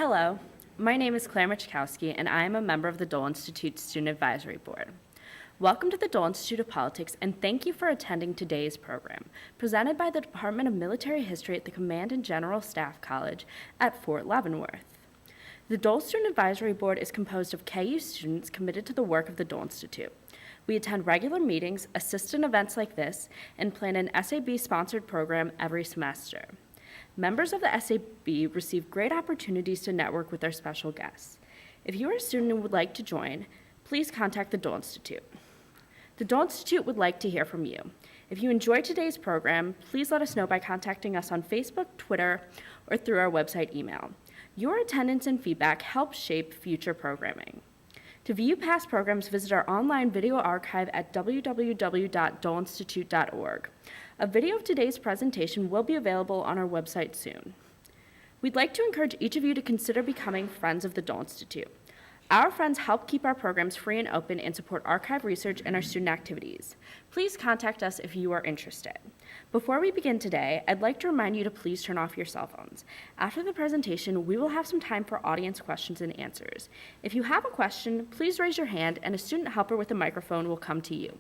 Hello, my name is Claire Michkowski, and I am a member of the Dole Institute Student Advisory Board. Welcome to the Dole Institute of Politics, and thank you for attending today's program, presented by the Department of Military History at the Command and General Staff College at Fort Leavenworth. The Dole Student Advisory Board is composed of KU students committed to the work of the Dole Institute. We attend regular meetings, assist in events like this, and plan an SAB-sponsored program every semester. Members of the SAB receive great opportunities to network with our special guests. If you are a student and would like to join, please contact the Dole Institute. The Dole Institute would like to hear from you. If you enjoyed today's program, please let us know by contacting us on Facebook, Twitter, or through our website email. Your attendance and feedback help shape future programming. To view past programs, visit our online video archive at www.doleinstitute.org. A video of today's presentation will be available on our website soon. We'd like to encourage each of you to consider becoming friends of the Dole Institute. Our friends help keep our programs free and open and support archive research and our student activities. Please contact us if you are interested. Before we begin today, I'd like to remind you to please turn off your cell phones. After the presentation, we will have some time for audience questions and answers. If you have a question, please raise your hand and a student helper with a microphone will come to you.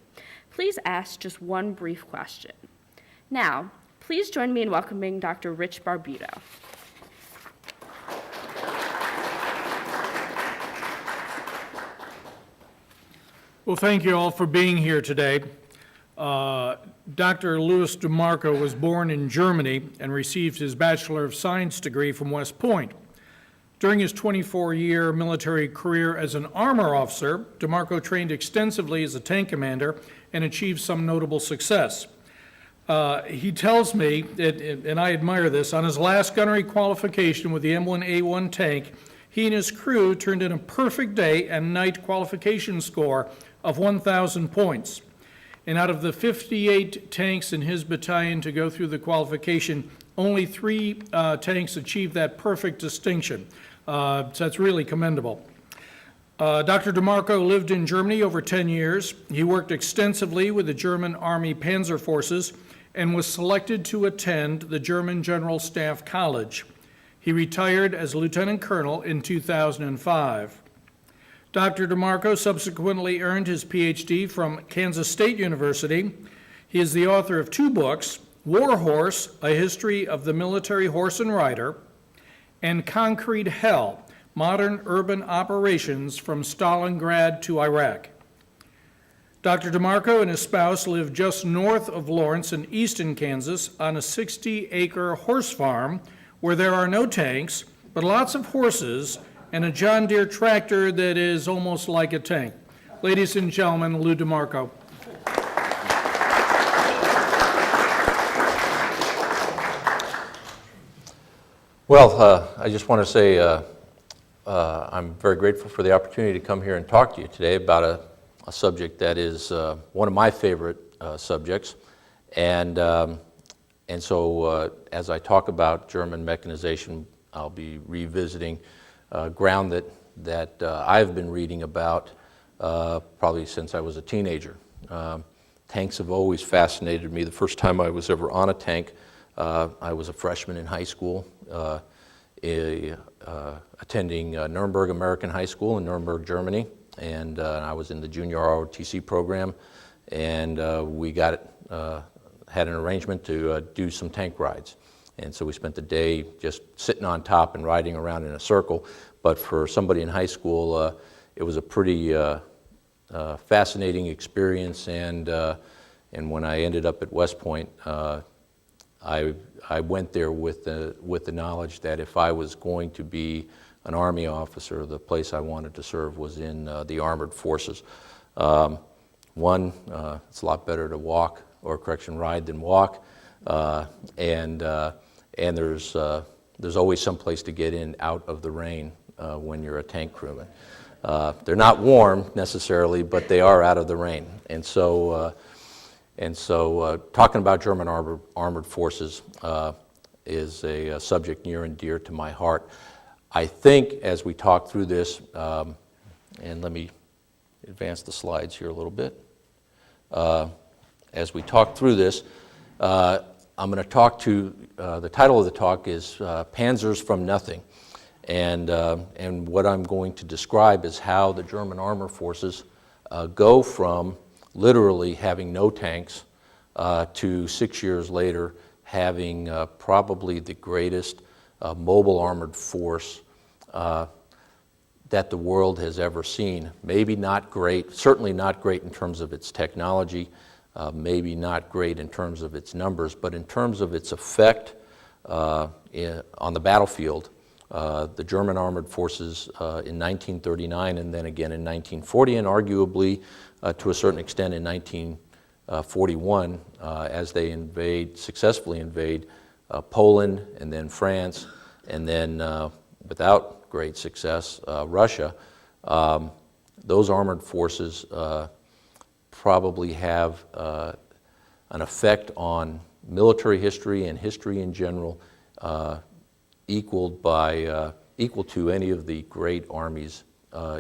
Please ask just one brief question. Now, please join me in welcoming Dr. Rich Barbuto. Well, thank you all for being here today. Dr. Louis DeMarco was born in Germany and received his Bachelor of Science degree from West Point. During his 24-year military career as an armor officer, DeMarco trained extensively as a tank commander and achieved some notable success. He tells me, and I admire this, on his last gunnery qualification with the M1A1 tank, he and his crew turned in a perfect day and night qualification score of 1,000 points. And out of the 58 tanks in his battalion to go through the qualification, only 3 tanks achieved that perfect distinction. So that's really commendable. Dr. DeMarco lived in Germany over 10 years. He worked extensively with the German Army Panzer Forces and was selected to attend the German General Staff College. He retired as lieutenant colonel in 2005. Dr. DeMarco subsequently earned his PhD from Kansas State University. He is the author of 2 books, War Horse, A History of the Military Horse and Rider, and Concrete Hell, Modern Urban Operations from Stalingrad to Iraq. Dr. DeMarco and his spouse live just north of Lawrence in eastern Kansas on a 60-acre horse farm where there are no tanks, but lots of horses and a John Deere tractor that is almost like a tank. Ladies and gentlemen, Lou DeMarco. Well, I just want to say I'm very grateful for the opportunity to come here and talk to you today about a subject that is one of my favorite subjects. And so as I talk about German mechanization, I'll be revisiting ground that I've been reading about probably since I was a teenager. Tanks have always fascinated me. The first time I was ever on a tank, I was a freshman in high school, attending Nuremberg American High School in Nuremberg, Germany, and I was in the junior ROTC program, and we had an arrangement to do some tank rides. And so we spent the day just sitting on top and riding around in a circle. But for somebody in high school, it was a pretty fascinating experience. And when I ended up at West Point, I went there with the knowledge that if I was going to be an Army officer, the place I wanted to serve was in the Armored Forces. It's a lot better to walk, or ride than walk. And there's always some place to get in out of the rain when you're a tank crewman. They're not warm necessarily, but they are out of the rain. And so talking about German armored forces is a subject near and dear to my heart. I think as we talk through this, and let me advance the slides here a little bit. As we talk through this, I'm going to talk to, the title of the talk is Panzers from Nothing. And what I'm going to describe is how the German armor forces go from literally having no tanks to 6 years later having probably the greatest mobile armored force that the world has ever seen. Maybe not great, certainly not great in terms of its technology, maybe not great in terms of its numbers, but in terms of its effect on the battlefield. The German armored forces in 1939 and then again in 1940, and arguably to a certain extent in 1941 as they successfully invade Poland and then France, and then without great success, Russia. Those armored forces probably have an effect on military history and history in general equal to any of the great armies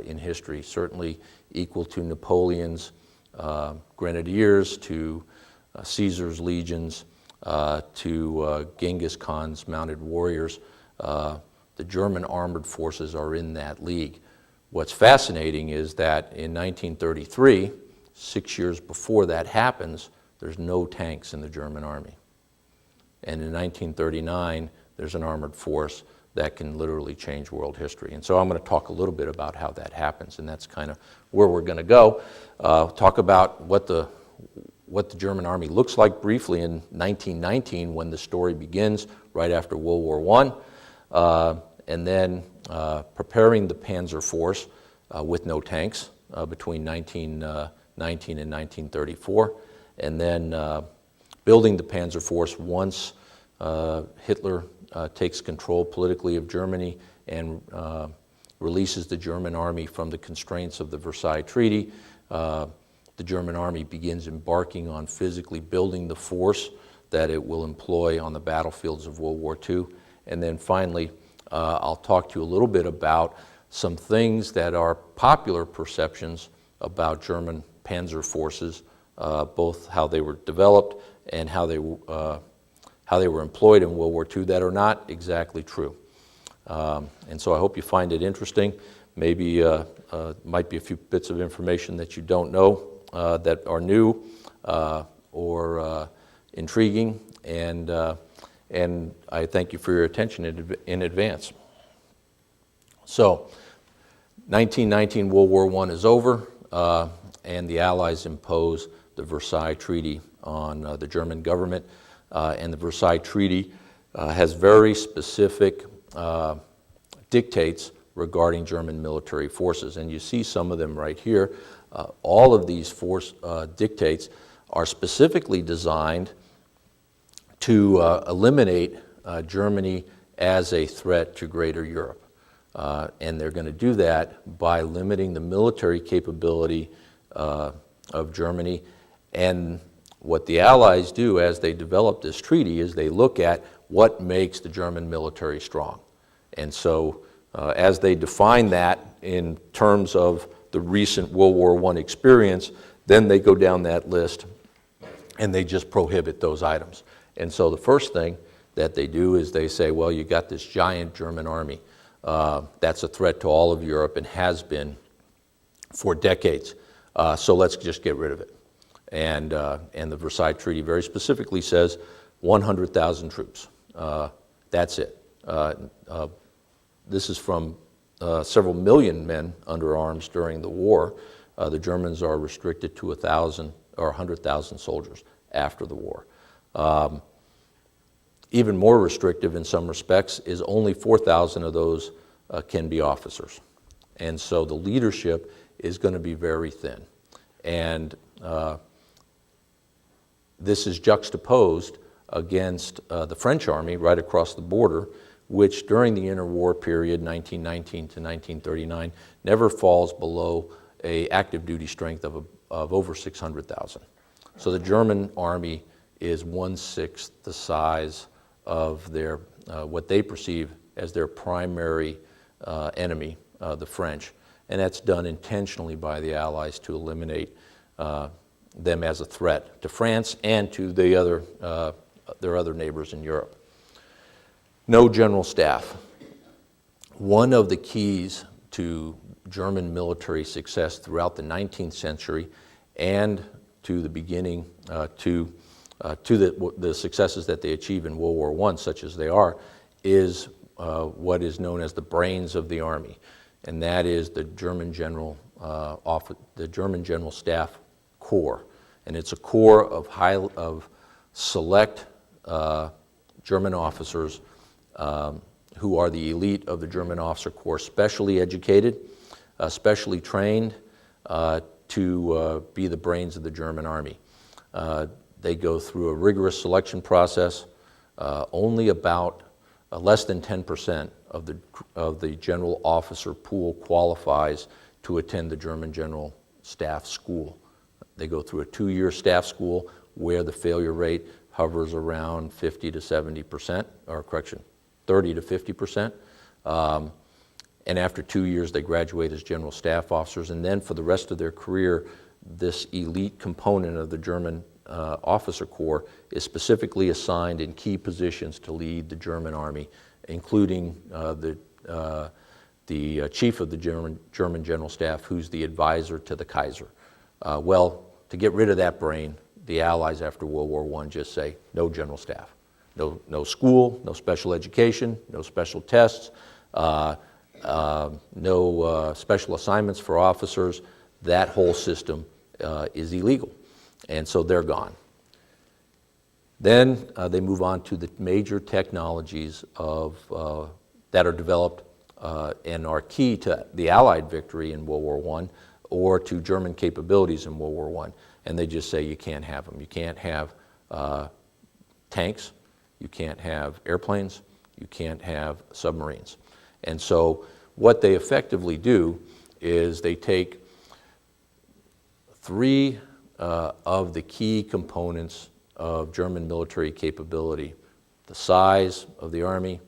in history, certainly equal to Napoleon's grenadiers, to Caesar's legions, to Genghis Khan's mounted warriors. The German armored forces are in that league. What's fascinating is that in 1933, 6 years before that happens, there's no tanks in the German army. And in 1939, there's an armored force that can literally change world history. And so I'm going to talk a little bit about how that happens, and that's kind of where we're going to go. Talk about what the German army looks like briefly in 1919 when the story begins, right after World War I, and then preparing the Panzer Force with no tanks between 1919 and 1934, and then building the Panzer Force once Hitler takes control politically of Germany and releases the German army from the constraints of the Versailles Treaty. The German army begins embarking on physically building the force that it will employ on the battlefields of World War II. And then finally, I'll talk to you a little bit about some things that are popular perceptions about German panzer forces, both how they were developed and how they were employed in World War II that are not exactly true. And so I hope you find it interesting. Maybe might be a few bits of information that you don't know that are new or intriguing, and I thank you for your attention in advance. So, 1919 World War I is over, and the Allies impose the Versailles Treaty on the German government. And the Versailles Treaty has very specific dictates regarding German military forces, and you see some of them right here. All of these dictates are specifically designed to eliminate Germany as a threat to greater Europe. And they're going to do that by limiting the military capability of Germany. And what the Allies do as they develop this treaty is they look at what makes the German military strong. And so as they define that in terms of the recent World War I experience, then they go down that list and they just prohibit those items. And so the first thing that they do is they say, well, you got this giant German army. That's a threat to all of Europe and has been for decades. So let's just get rid of it. And the Versailles Treaty very specifically says 100,000 troops. That's it. This is from several million men under arms during the war. The Germans are restricted to 1,000 or 100,000 soldiers after the war. Even more restrictive in some respects is only 4,000 of those can be officers. And so the leadership is going to be very thin. And this is juxtaposed against the French army right across the border, which during the interwar period, 1919 to 1939, never falls below an active duty strength of over 600,000. So the German army is 1/6 the size of their what they perceive as their primary enemy, the French. And that's done intentionally by the Allies to eliminate them as a threat to France and to their other neighbors in Europe. No general staff. one of the keys to German military success throughout the 19th century and to the beginning, to the successes that they achieve in World War I, such as they are, is what is known as the brains of the Army, and that is the German General Staff Corps, and it's a corps of select German officers who are the elite of the German officer corps, specially educated, specially trained to be the brains of the German Army. They go through a rigorous selection process. Only about less than 10% of the general officer pool qualifies to attend the German General Staff School. They go through a 2-year staff school where the failure rate hovers around 50 to 70%, or correction, 30 to 50%. And after 2 years, they graduate as general staff officers. And then for the rest of their career, this elite component of the German officer corps is specifically assigned in key positions to lead the German Army, including the chief of the German General Staff, who's the advisor to the Kaiser. Well, to get rid of that brain, the Allies after World War I just say, no general staff. No school, no special education, no special tests, no special assignments for officers. That whole system is illegal, and so they're gone. Then they move on to the major technologies that are developed and are key to the Allied victory in World War I or to German capabilities in World War I. And they just say you can't have them. You can't have tanks, you can't have airplanes, you can't have submarines. And so what they effectively do is they take 3 of the key components of German military capability: the size of the Army,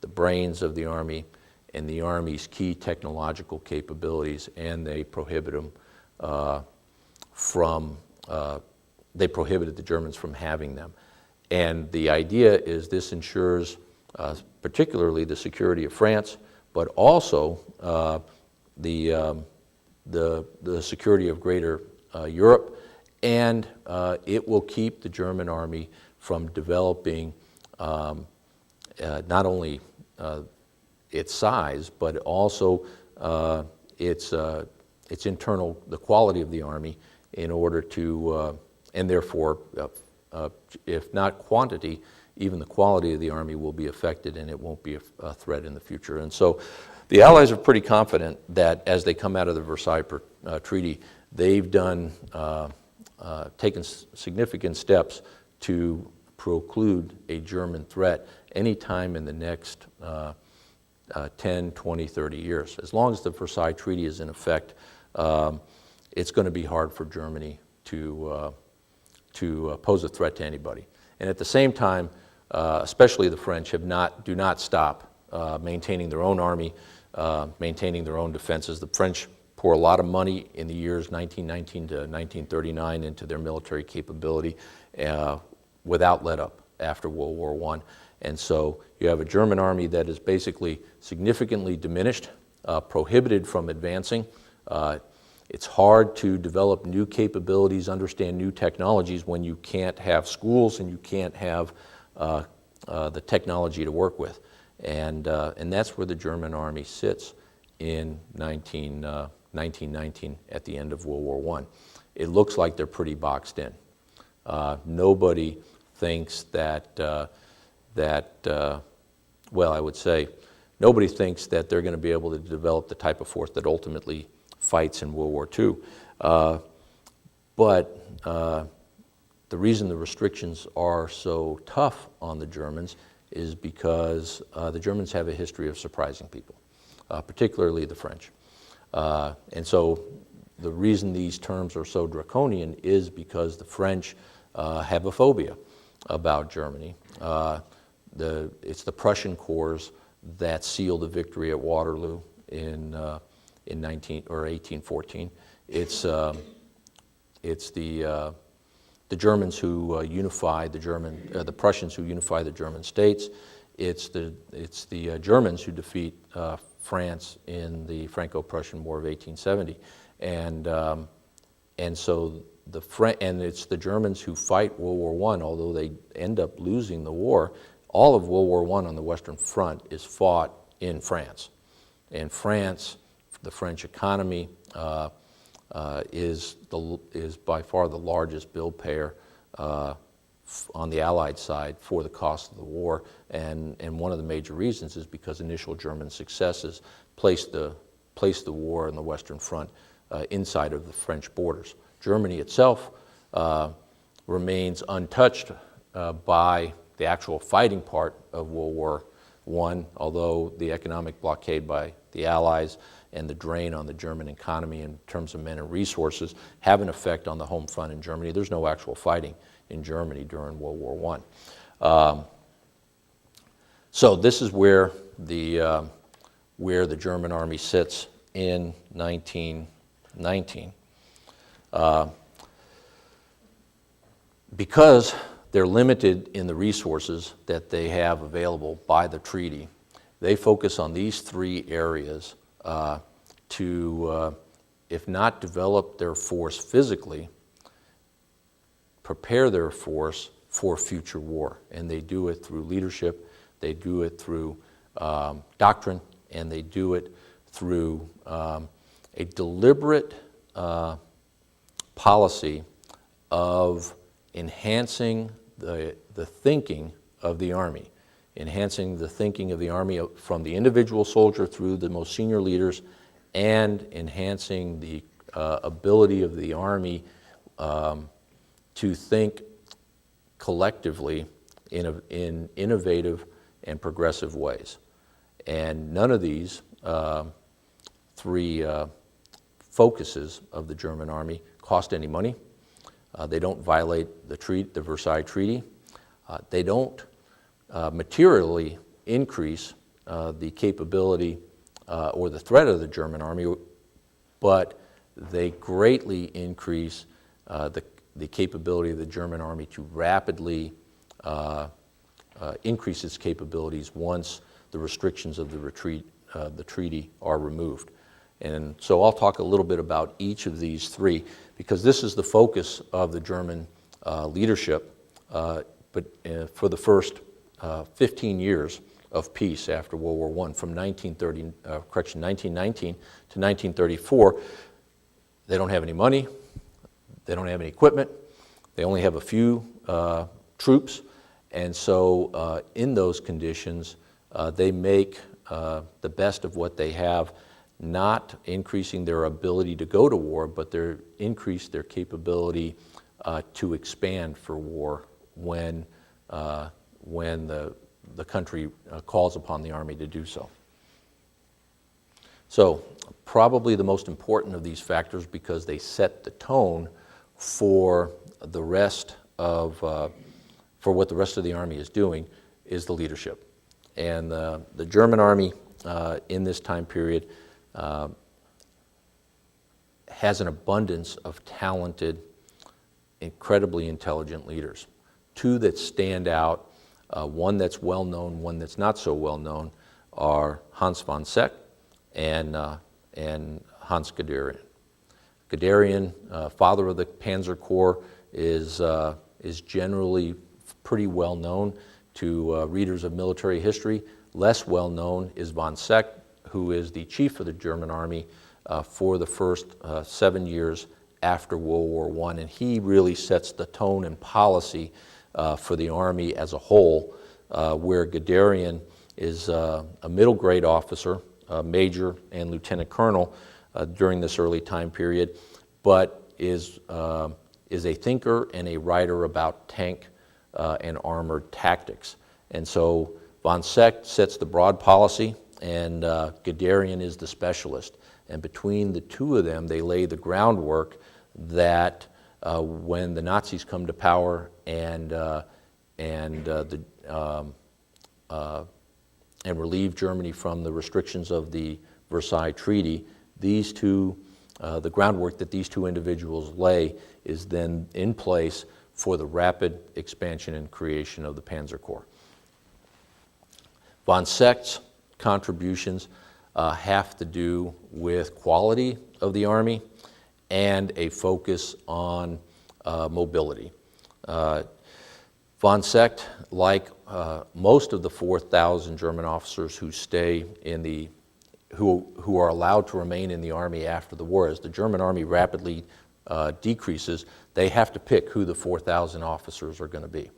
the brains of the Army, and the Army's key technological capabilities, and they prohibit them they prohibited the Germans from having them. And the idea is this ensures particularly the security of France, but also the security of greater Europe, and it will keep the German Army from developing not only its size, but also its internal, the quality of the Army, in order to, and therefore, if not quantity, even the quality of the Army will be affected, and it won't be a threat in the future. And so the Allies are pretty confident that as they come out of the Versailles Treaty, they've taken significant steps to preclude a German threat anytime in the next 10, 20, 30 years. As long as the Versailles Treaty is in effect, it's going to be hard for Germany to pose a threat to anybody. And at the same time, especially the French do not stop maintaining their own army, maintaining their own defenses. The French pour a lot of money in the years 1919 to 1939 into their military capability without let up after World War I. And so you have a German army that is basically significantly diminished, prohibited from advancing. It's hard to develop new capabilities, understand new technologies when you can't have schools and you can't have the technology to work with. And that's where the German army sits in 1919 at the end of World War I. It looks like they're pretty boxed in. Nobody thinks well, I would say, nobody thinks that they're going to be able to develop the type of force that ultimately fights in World War II. But the reason the restrictions are so tough on the Germans is because the Germans have a history of surprising people, particularly the French. And so the reason these terms are so draconian is because the French have a phobia about Germany. It's the Prussian corps that sealed the victory at Waterloo in 1814. It's the Germans who unify the Prussians who unify the German states. It's the Germans who defeat France in the Franco-Prussian War of 1870. And so and it's the Germans who fight World War I, although they end up losing the war. All of World War I on the Western Front is fought in France. And France, the French economy, is by far the largest bill payer on the Allied side for the cost of the war, and one of the major reasons is because initial German successes placed the war on the Western Front inside of the French borders. Germany itself remains untouched by the actual fighting part of World War I, although the economic blockade by the Allies and the drain on the German economy in terms of men and resources have an effect on the home front in Germany. There's no actual fighting in Germany during World War I. So this is where the German army sits in 1919. Because they're limited in the resources that they have available by the treaty, they focus on these three areas to, if not develop their force physically, prepare their force for future war. And they do it through leadership, they do it through doctrine, and they do it through a deliberate policy of enhancing the thinking of the Army, enhancing the thinking of the Army from the individual soldier through the most senior leaders, and enhancing the ability of the Army to think collectively in innovative and progressive ways. And none of these three focuses of the German Army cost any money. They don't violate the Versailles Treaty. They don't materially increase the capability or the threat of the German Army, but they greatly increase the capability of the German Army to rapidly increase its capabilities once the restrictions of the treaty are removed. And so I'll talk a little bit about each of these three, because this is the focus of the German leadership, but for the first 15 years of peace after World War I, from 1919 to 1934, they don't have any money, they don't have any equipment, they only have a few troops, and so in those conditions, they make the best of what they have, not increasing their ability to go to war, but they increase their capability to expand for war when the country calls upon the Army to do so. So probably the most important of these factors, because they set the tone for the rest of for what the rest of the Army is doing, is the leadership. And the German Army in this time period has an abundance of talented, incredibly intelligent leaders. Two that stand out, one that's well known, one that's not so well known, are Hans von Seck and Hans Guderian. Guderian, father of the Panzer Corps, is generally pretty well known to readers of military history. Less well known is von Seck, who is the chief of the German Army for the first 7 years after World War I, and he really sets the tone and policy for the Army as a whole, where Guderian is a middle grade officer, major and lieutenant colonel during this early time period, but is a thinker and a writer about tank and armored tactics. And so von Seck sets the broad policy, and Guderian is the specialist. And between the two of them, they lay the groundwork that when the Nazis come to power and relieve Germany from the restrictions of the Versailles Treaty, these two, the groundwork that these two individuals lay is then in place for the rapid expansion and creation of the Panzer Corps. Von Seck's contributions have to do with quality of the Army and a focus on mobility. Von Secht, like most of the 4,000 German officers who stay in the, who are allowed to remain in the Army after the war, as the German Army rapidly decreases, they have to pick who the 4,000 officers are going to be.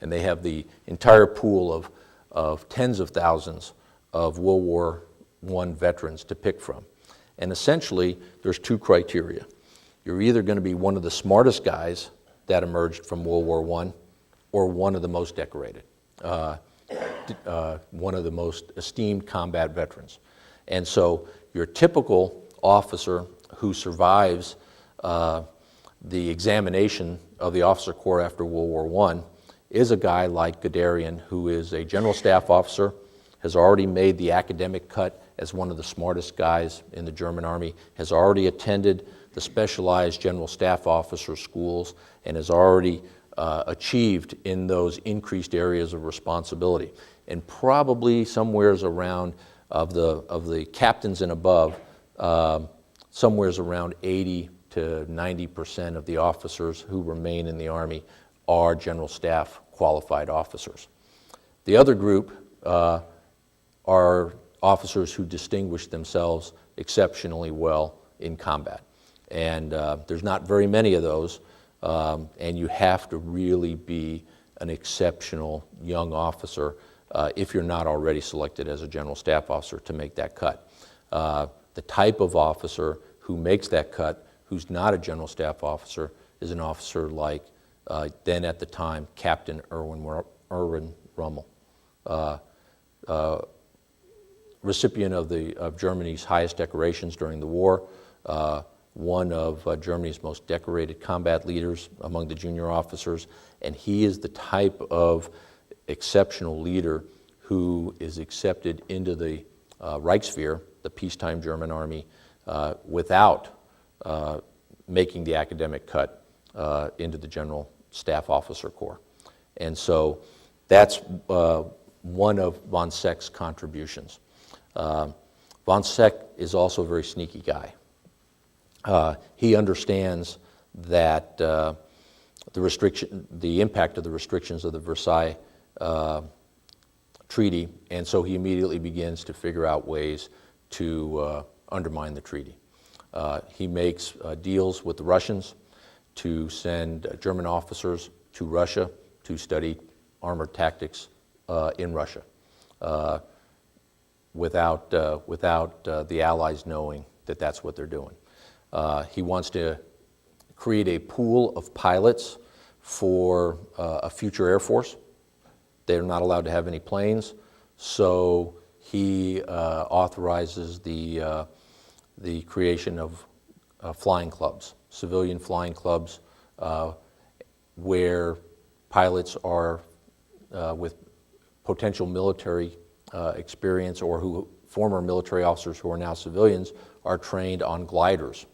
And they have the entire pool of tens of thousands of World War I veterans to pick from. And essentially, there's two criteria. You're either going to be one of the smartest guys that emerged from World War I, or one of the most decorated, one of the most esteemed combat veterans. And so your typical officer who survives the examination of the officer corps after World War I is a guy like Guderian, who is a general staff officer, has already made the academic cut as one of the smartest guys in the German Army, has already attended the specialized general staff officer schools, and has already achieved in those increased areas of responsibility. And probably somewheres around, of the captains and above, somewheres around 80 to 90% of the officers who remain in the Army are general staff qualified officers. The other group are officers who distinguish themselves exceptionally well in combat. And there's not very many of those, and you have to really be an exceptional young officer if you're not already selected as a general staff officer to make that cut. The type of officer who makes that cut, who's not a general staff officer, is an officer like then at the time Captain Erwin Rommel, recipient of Germany's highest decorations during the war, one of Germany's most decorated combat leaders among the junior officers, and he is the type of exceptional leader who is accepted into the Reichswehr, the peacetime German Army, without making the academic cut into the General Staff Officer Corps. And so that's one of von Secht's contributions. Von Secht is also a very sneaky guy. He understands that the impact of the restrictions of the Versailles Treaty, and so he immediately begins to figure out ways to undermine the treaty. He makes deals with the Russians to send German officers to Russia to study armored tactics in Russia without the Allies knowing that that's what they're doing. He wants to create a pool of pilots for a future Air Force. They're not allowed to have any planes, so he authorizes the creation of flying clubs, civilian flying clubs, where pilots are with potential military experience or who former military officers who are now civilians are trained on gliders.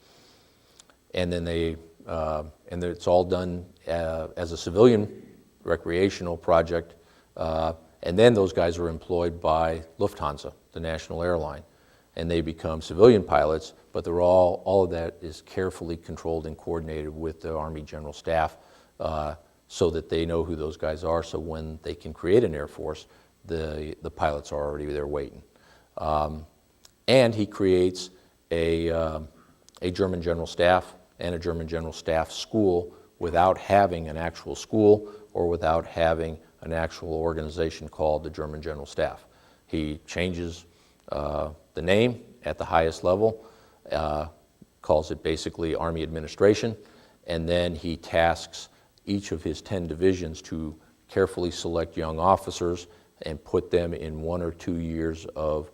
And then and it's all done as a civilian recreational project. And then those guys are employed by Lufthansa, the national airline, and they become civilian pilots, but they're all of that is carefully controlled and coordinated with the Army General Staff so that they know who those guys are, so when they can create an Air Force, the pilots are already there waiting. And he creates a German General Staff and a German General Staff school without having an actual school or without having an actual organization called the German General Staff. He changes the name at the highest level, calls it basically Army Administration, and then he tasks each of his 10 divisions to carefully select young officers and put them in 1 or 2 years of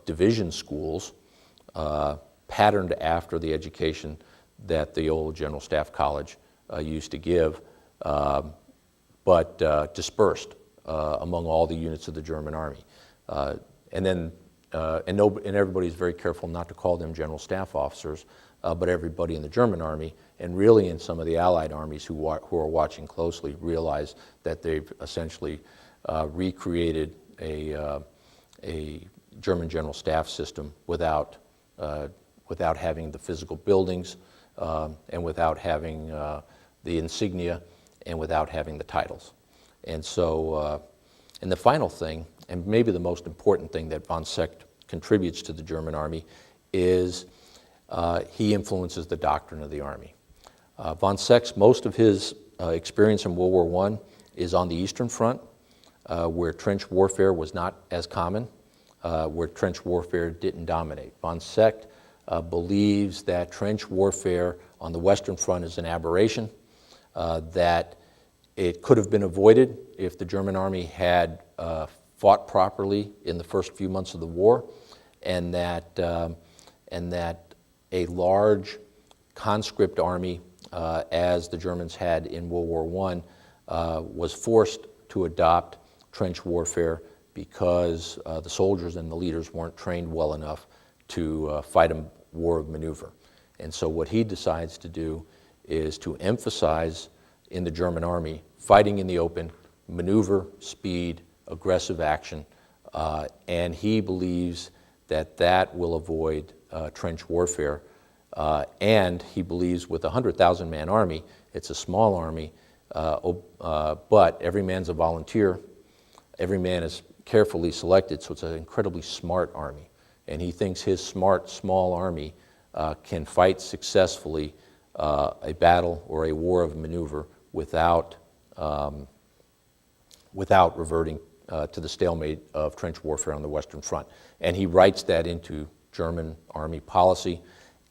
division schools patterned after the education that the old General Staff College used to give, but dispersed among all the units of the German Army. And everybody's very careful not to call them General Staff officers, but everybody in the German Army, and really in some of the Allied armies who are watching closely, realize that they've essentially recreated a German General Staff system without having the physical buildings and without having the insignia and without having the titles. And so, and the final thing, and maybe the most important thing that von Seeckt contributes to the German Army is he influences the doctrine of the Army. Von Seeckt, most of his experience in World War I is on the Eastern Front, where trench warfare was not as common, where trench warfare didn't dominate. Von Seeckt believes that trench warfare on the Western Front is an aberration, that it could have been avoided if the German Army had fought properly in the first few months of the war, and that a large conscript army, as the Germans had in World War I, was forced to adopt trench warfare because the soldiers and the leaders weren't trained well enough to fight a war of maneuver. And so what he decides to do is to emphasize in the German Army fighting in the open, maneuver, speed, aggressive action, and he believes that that will avoid trench warfare. And he believes with a 100,000-man army, it's a small army, but every man's a volunteer. Every man is carefully selected, so it's an incredibly smart army. And he thinks his smart, small army can fight successfully a battle or a war of maneuver without reverting to the stalemate of trench warfare on the Western Front. And he writes that into German Army policy,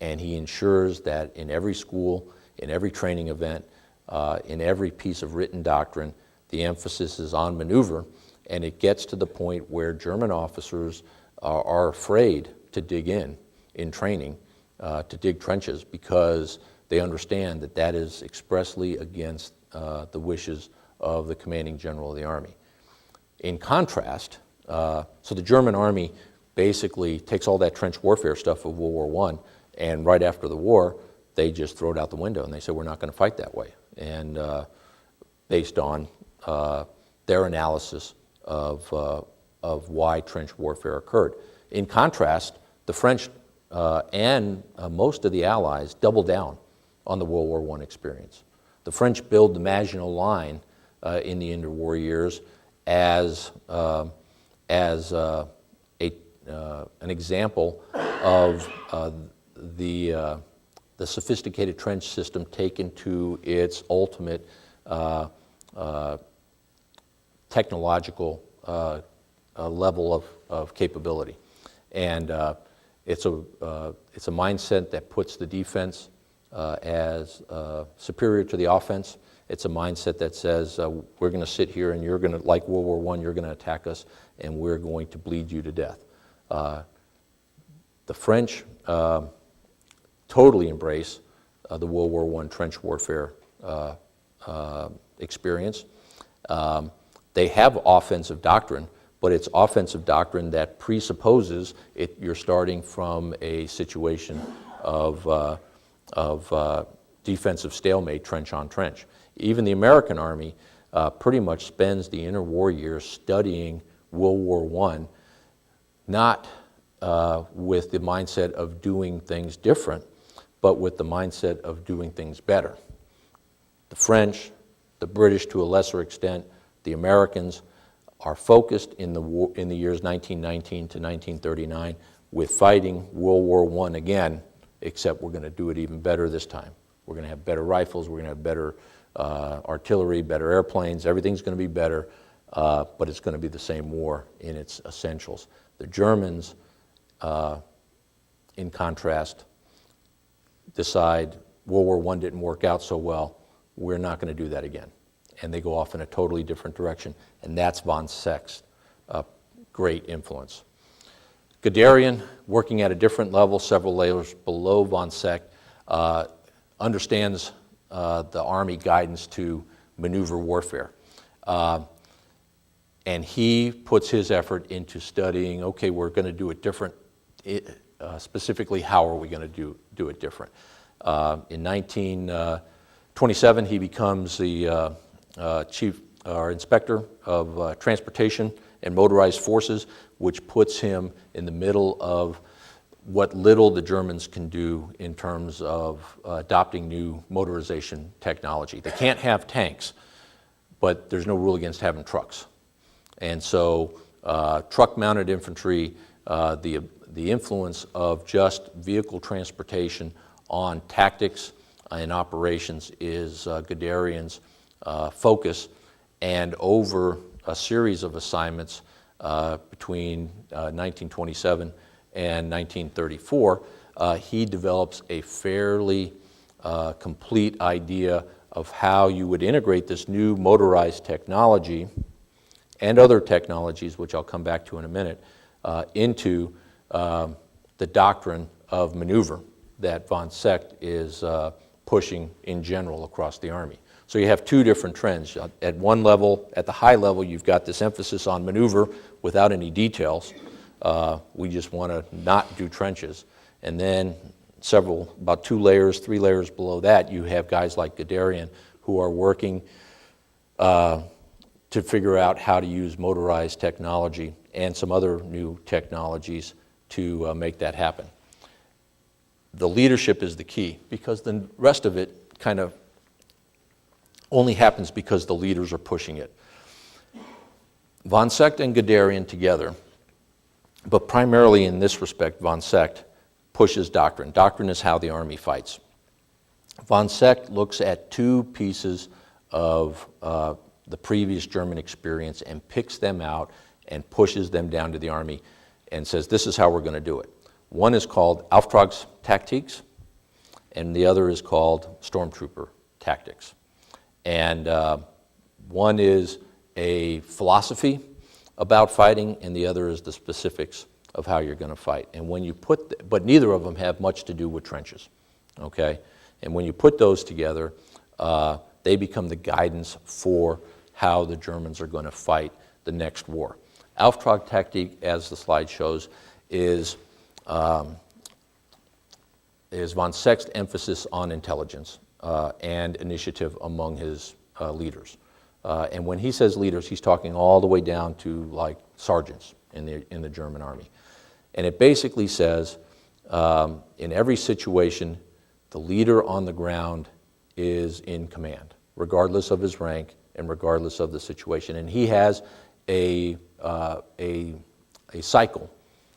and he ensures that in every school, in every training event, in every piece of written doctrine, the emphasis is on maneuver, and it gets to the point where German officers are afraid to dig in training, to dig trenches, because they understand that that is expressly against the wishes of the commanding general of the army. In contrast, so the German army basically takes all that trench warfare stuff of World War I, and right after the war, they just throw it out the window and they say, we're not going to fight that way. And based on their analysis of why trench warfare occurred. In contrast, the French and most of the Allies double down on the World War I experience. The French build the Maginot Line in the interwar years as an example of the sophisticated trench system taken to its ultimate technological level of capability. And it's a mindset that puts the defense as superior to the offense. It's a mindset that says we're going to sit here and you're going to, like World War I, you're going to attack us and we're going to bleed you to death. The French totally embrace the World War I trench warfare experience. They have offensive doctrine, but it's offensive doctrine that presupposes you're starting from a situation of defensive stalemate, trench on trench. Even the American Army pretty much spends the interwar years studying World War I, not with the mindset of doing things different, but with the mindset of doing things better. The French, the British to a lesser extent, the Americans are focused in the years 1919 to 1939 with fighting World War I again, except we're going to do it even better this time. We're going to have better rifles, we're going to have better artillery, better airplanes, everything's going to be better, but it's going to be the same war in its essentials. The Germans, in contrast, decide World War I didn't work out so well, we're not going to do that again. And they go off in a totally different direction, and that's von Seeckt's great influence. Guderian, working at a different level, several layers below von Seeckt, understands the Army guidance to maneuver warfare. And he puts his effort into studying, okay, we're going to do it different. Specifically, how are we going to do it different? In 1927, he becomes the chief or inspector of transportation and motorized forces, which puts him in the middle of what little the Germans can do in terms of adopting new motorization technology. They can't have tanks, but there's no rule against having trucks. And so truck-mounted infantry, the influence of just vehicle transportation on tactics and operations is Guderian's focus, and over a series of assignments between 1927 and 1934, he develops a fairly complete idea of how you would integrate this new motorized technology and other technologies, which I'll come back to in a minute, into the doctrine of maneuver that von Seeckt is pushing in general across the Army. So you have two different trends. At one level, at the high level, you've got this emphasis on maneuver without any details. We just want to not do trenches. And then about 2 layers, 3 layers below that, you have guys like Guderian who are working to figure out how to use motorized technology and some other new technologies to make that happen. The leadership is the key, because the rest of it kind of only happens because the leaders are pushing it. Von Seeckt and Guderian together, but primarily in this respect, von Seeckt pushes doctrine. Doctrine is how the Army fights. Von Seeckt looks at 2 pieces of the previous German experience and picks them out and pushes them down to the Army and says, this is how we're going to do it. One is called Auftragstaktik, and the other is called Stormtrooper tactics. And one is a philosophy about fighting, and the other is the specifics of how you're going to fight. And when you but neither of them have much to do with trenches, okay? And when you put those together, they become the guidance for how the Germans are going to fight the next war. Auftragstaktik, as the slide shows, is von Seeckt's emphasis on intelligence and initiative among his leaders. And when he says leaders, he's talking all the way down to like sergeants in the German army. And it basically says, in every situation, the leader on the ground is in command, regardless of his rank and regardless of the situation. And he has a cycle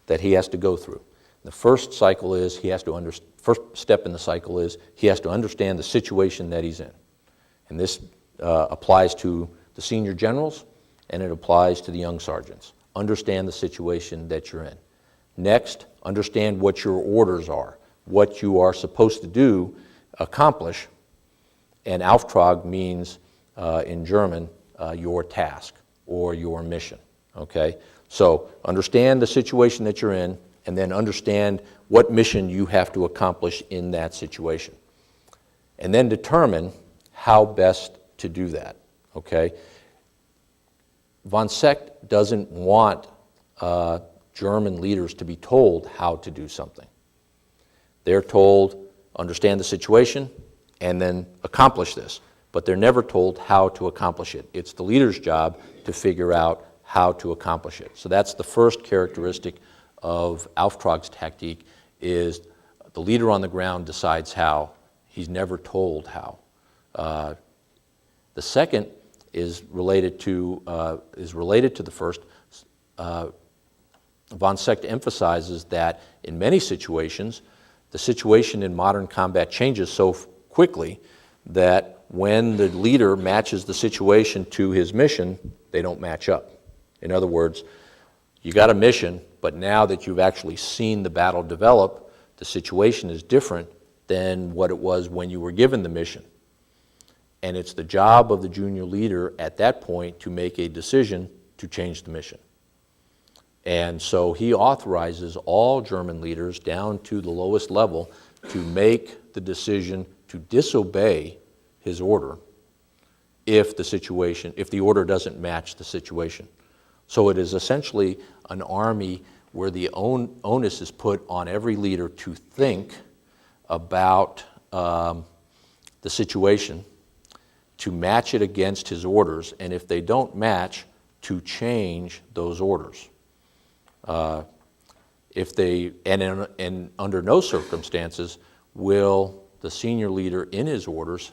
that he has to go through. The first cycle is first step in the cycle is he has to understand the situation that he's in. And this applies to the senior generals, and it applies to the young sergeants. Understand the situation that you're in. Next, understand what your orders are, what you are supposed to do, accomplish. And Auftrag means, in German, your task or your mission, okay? So understand the situation that you're in, and then understand what mission you have to accomplish in that situation. And then determine how best to do that, okay? Von Seeckt doesn't want German leaders to be told how to do something. They're told, understand the situation, and then accomplish this. But they're never told how to accomplish it. It's the leader's job to figure out how to accomplish it. So that's the first characteristic of Auftragstaktik, is the leader on the ground decides how. He's never told how. The second is related to the first. Von Seeckt emphasizes that in many situations, the situation in modern combat changes so quickly that when the leader matches the situation to his mission, they don't match up. In other words, you got a mission, but now that you've actually seen the battle develop, the situation is different than what it was when you were given the mission. And it's the job of the junior leader at that point to make a decision to change the mission. And so he authorizes all German leaders down to the lowest level to make the decision to disobey his order if the order doesn't match the situation. So it is essentially an army where the onus is put on every leader to think about the situation, to match it against his orders, and if they don't match, to change those orders. And under no circumstances will the senior leader in his orders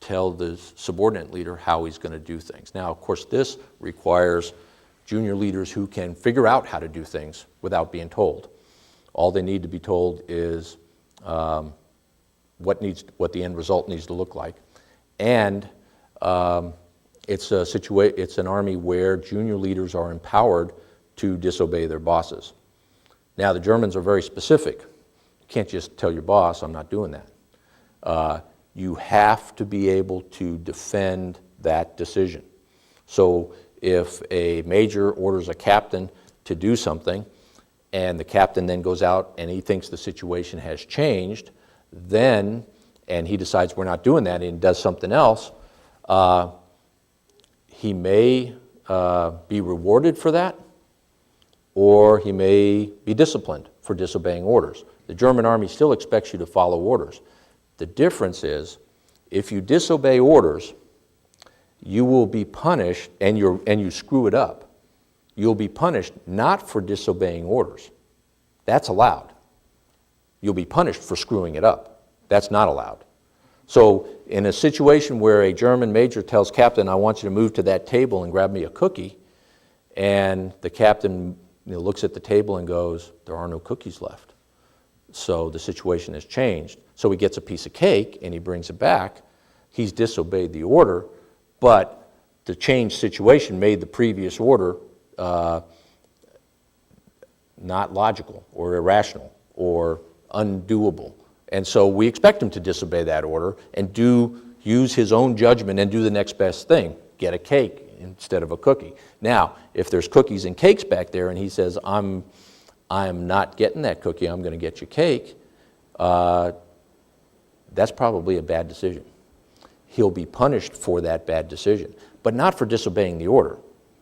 tell the subordinate leader how he's going to do things. Now, of course, this requires junior leaders who can figure out how to do things without being told. All they need to be told is what the end result needs to look like. And it's an army where junior leaders are empowered to disobey their bosses. Now, the Germans are very specific. You can't just tell your boss, I'm not doing that. You have to be able to defend that decision. So if a major orders a captain to do something, and the captain then goes out and he thinks the situation has changed, and he decides we're not doing that and does something else, he may be rewarded for that, or he may be disciplined for disobeying orders. The German army still expects you to follow orders. The difference is, if you disobey orders, you will be punished, and you screw it up. You'll be punished not for disobeying orders. That's allowed. You'll be punished for screwing it up. That's not allowed. So in a situation where a German major tells captain, I want you to move to that table and grab me a cookie, and the captain looks at the table and goes, there are no cookies left. So the situation has changed. So he gets a piece of cake and he brings it back. He's disobeyed the order, but the changed situation made the previous order not logical or irrational or undoable. And so we expect him to disobey that order and use his own judgment and do the next best thing, get a cake instead of a cookie. Now, if there's cookies and cakes back there and he says, I'm not getting that cookie, I'm going to get you cake, that's probably a bad decision. He'll be punished for that bad decision, but not for disobeying the order.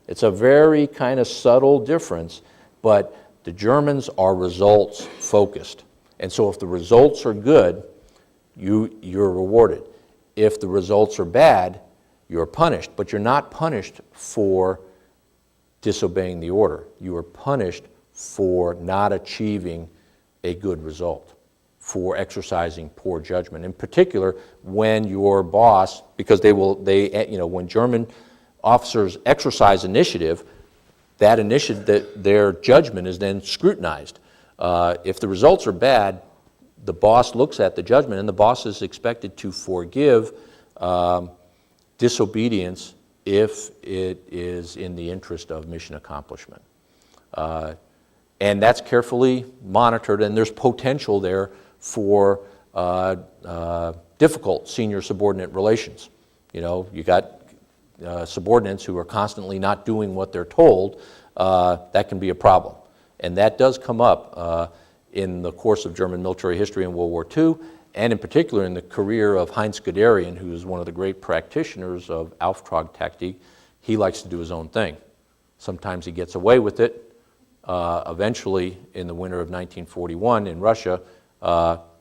It's a very kind of subtle difference, but the Germans are results focused. And so if the results are good, you're rewarded. If the results are bad, you're punished, but you're not punished for disobeying the order. You are punished for not achieving a good result, for exercising poor judgment. In particular, when your boss, because when German officers exercise initiative, their judgment is then scrutinized. If the results are bad, the boss looks at the judgment, and the boss is expected to forgive disobedience if it is in the interest of mission accomplishment. And that's carefully monitored, and there's potential there for difficult senior-subordinate relations. You got subordinates who are constantly not doing what they're told. That can be a problem. And that does come up in the course of German military history in World War II, and in particular in the career of Heinz Guderian, who is one of the great practitioners of Auftragtaktik. He likes to do his own thing. Sometimes he gets away with it. Eventually, in the winter of 1941 in Russia,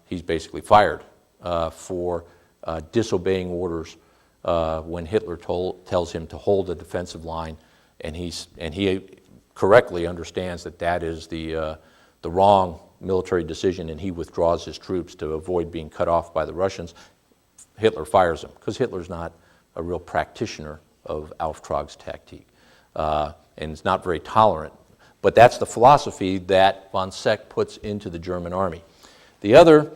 he's basically fired for disobeying orders when Hitler tells him to hold a defensive line, and he correctly understands that is the wrong military decision, and he withdraws his troops to avoid being cut off by the Russians. Hitler fires him because Hitler's not a real practitioner of Auftragstaktik, and is not very tolerant. But that's the philosophy that von Seck puts into the German army. The other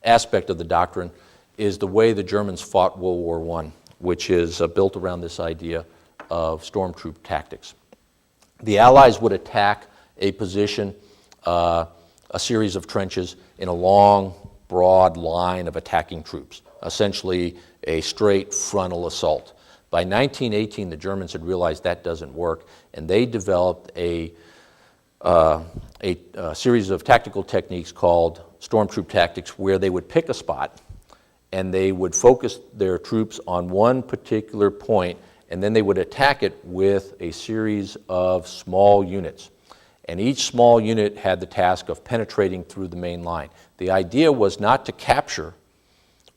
aspect of the doctrine is the way the Germans fought World War I, which is built around this idea of stormtroop tactics. The Allies would attack a position, a series of trenches in a long, broad line of attacking troops, essentially a straight frontal assault. By 1918, the Germans had realized that doesn't work, and they developed a series of tactical techniques called stormtroop tactics, where they would pick a spot and they would focus their troops on one particular point, and then they would attack it with a series of small units. And each small unit had the task of penetrating through the main line. The idea was not to capture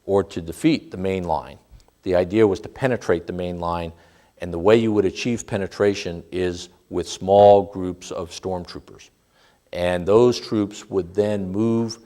or to defeat the main line. The idea was to penetrate the main line And the way you would achieve penetration is with small groups of stormtroopers. And those troops would then move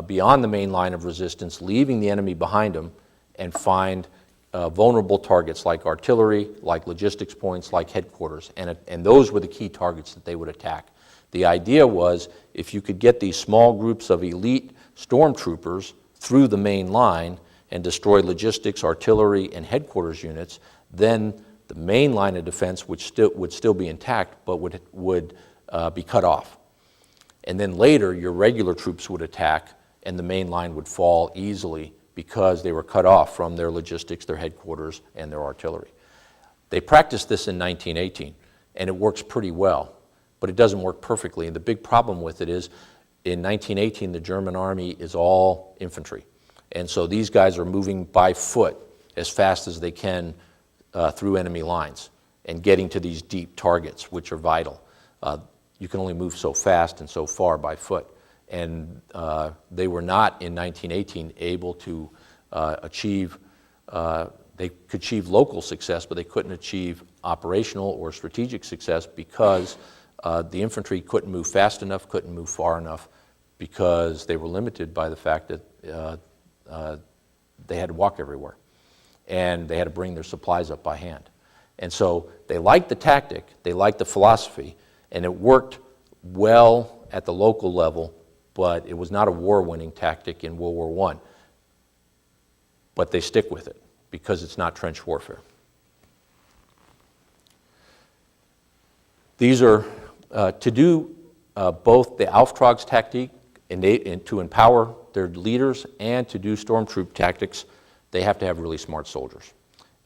beyond the main line of resistance, leaving the enemy behind them, and find vulnerable targets like artillery, like logistics points, like headquarters. And those were the key targets that they would attack. The idea was if you could get these small groups of elite stormtroopers through the main line and destroy logistics, artillery, and headquarters units, then the main line of defense would still be intact, but would be cut off. And then later, your regular troops would attack, and the main line would fall easily because they were cut off from their logistics, their headquarters, and their artillery. They practiced this in 1918, and it works pretty well, but it doesn't work perfectly. And the big problem with it is, in 1918, the German army is all infantry. And so these guys are moving by foot as fast as they can through enemy lines and getting to these deep targets, which are vital. You can only move so fast and so far by foot. And they were not, in 1918, able to achieve, they could achieve local success, but they couldn't achieve operational or strategic success because the infantry couldn't move fast enough, couldn't move far enough, because they were limited by the fact that they had to walk everywhere. And they had to bring their supplies up by hand. And so they liked the tactic, they liked the philosophy, and it worked well at the local level, but it was not a war-winning tactic in World War I. But they stick with it because it's not trench warfare. These are, to do both the Auftrags tactique and to empower their leaders and to do stormtroop tactics, they have to have really smart soldiers.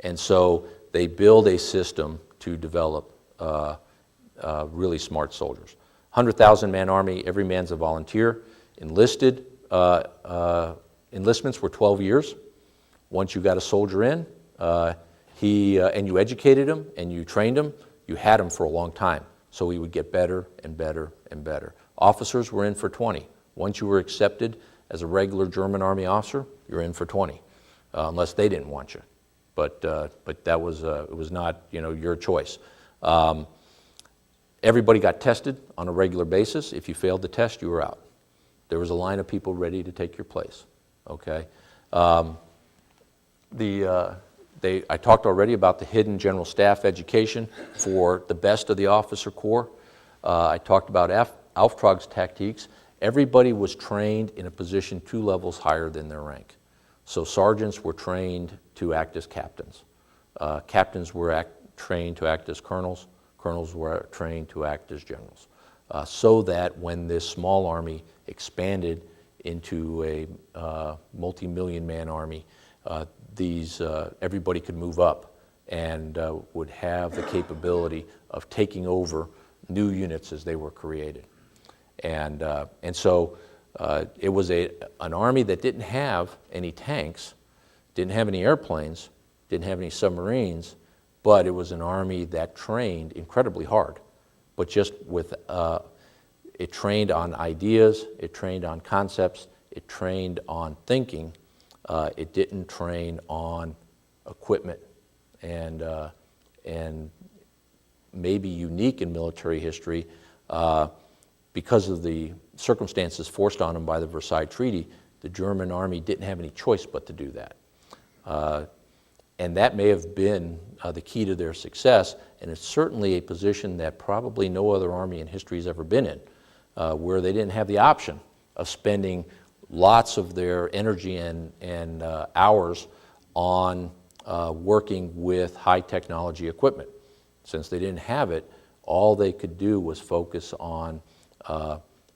And so they build a system to develop really smart soldiers. 100,000 man army, every man's a volunteer. Enlisted, enlistments were 12 years. Once you got a soldier in, and you educated him and you trained him, you had him for a long time. So he would get better and better and better. Officers were in for 20. Once you were accepted as a regular German army officer, you're in for 20, unless they didn't want you. But that was, it was not, your choice. Everybody got tested on a regular basis. If you failed the test, you were out. There was a line of people ready to take your place, okay? I talked already about the hidden general staff education for the best of the officer corps. I talked about Auftrags tactiques. Everybody was trained in a position 2 levels higher than their rank. So sergeants were trained to act as captains. Captains were trained to act as colonels. Colonels were trained to act as generals. So that when this small army expanded into a multi-million man army, everybody could move up and would have the capability of taking over new units as they were created. And so it was an army that didn't have any tanks, didn't have any airplanes, didn't have any submarines, but it was an army that trained incredibly hard, but just with, it trained on ideas, it trained on concepts, it trained on thinking. It didn't train on equipment, and maybe unique in military history, because of the circumstances forced on them by the Versailles Treaty, the German army didn't have any choice but to do that. And that may have been the key to their success, and it's certainly a position that probably no other army in history has ever been in, where they didn't have the option of spending lots of their energy and hours on working with high technology equipment. Since they didn't have it, all they could do was focus on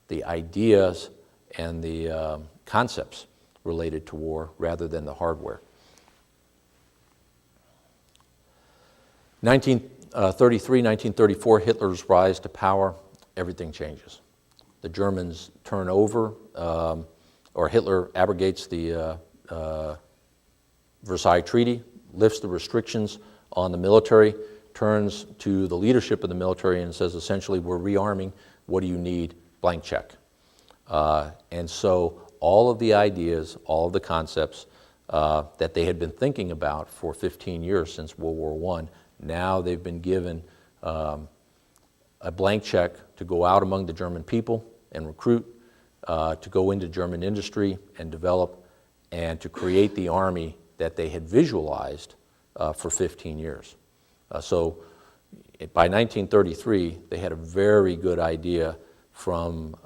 the ideas and the concepts related to war rather than the hardware. 1933, 1934, Hitler's rise to power, everything changes. The Germans turn over, or Hitler abrogates the Versailles Treaty, lifts the restrictions on the military, turns to the leadership of the military and says essentially, we're rearming, what do you need? Blank check. And so all of the ideas, all of the concepts that they had been thinking about for 15 years since World War I Now they've been given a blank check to go out among the German people and recruit, to go into German industry and develop, and to create the army that they had visualized for 15 years. So by 1933, they had a very good idea from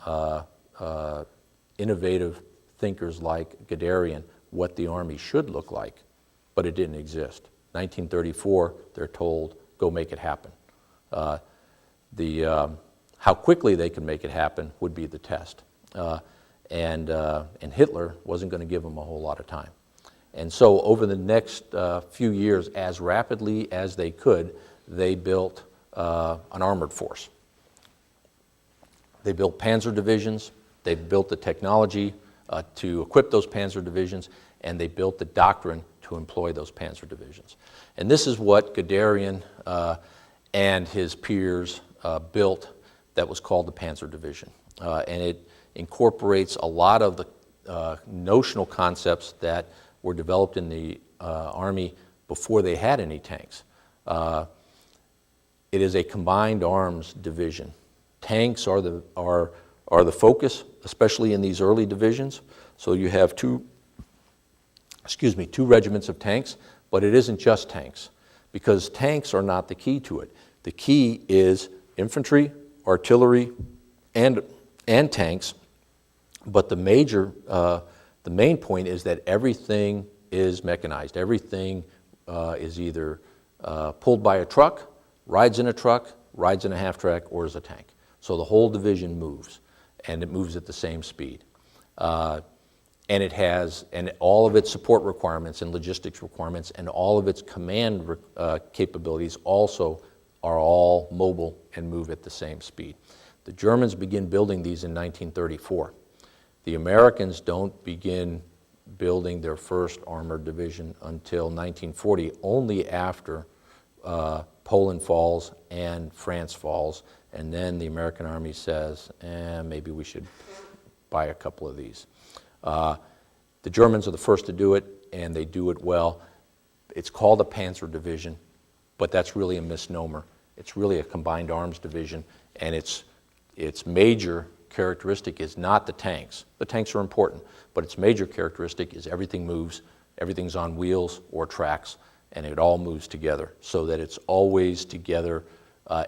innovative thinkers like Guderian what the army should look like, but it didn't exist. 1934, they're told, go make it happen. How quickly they can make it happen would be the test. And Hitler wasn't going to give them a whole lot of time. And so over the next few years, as rapidly as they could, they built an armored force. They built panzer divisions, they built the technology to equip those panzer divisions, and they built the doctrine to employ those panzer divisions. And this is what Guderian and his peers built that was called the Panzer Division. And it incorporates a lot of the notional concepts that were developed in the Army before they had any tanks. It is a combined arms division. Tanks are the focus, especially in these early divisions. So you have two regiments of tanks, but it isn't just tanks, because tanks are not the key to it. The key is infantry, artillery, and tanks, but the main point is that everything is mechanized. Everything is either pulled by a truck, rides in a half-track, or is a tank. So the whole division moves, and it moves at the same speed. And it has, and all of its support requirements and logistics requirements and all of its command capabilities also are all mobile and move at the same speed. The Germans begin building these in 1934. The Americans don't begin building their first armored division until 1940, only after Poland falls and France falls, and then the American Army says, maybe we should buy a couple of these. The Germans are the first to do it, and they do it well. It's called a Panzer Division, but that's really a misnomer. It's really a combined arms division, and its major characteristic is not the tanks. The tanks are important, but its major characteristic is everything moves, everything's on wheels or tracks, and it all moves together so that it's always together,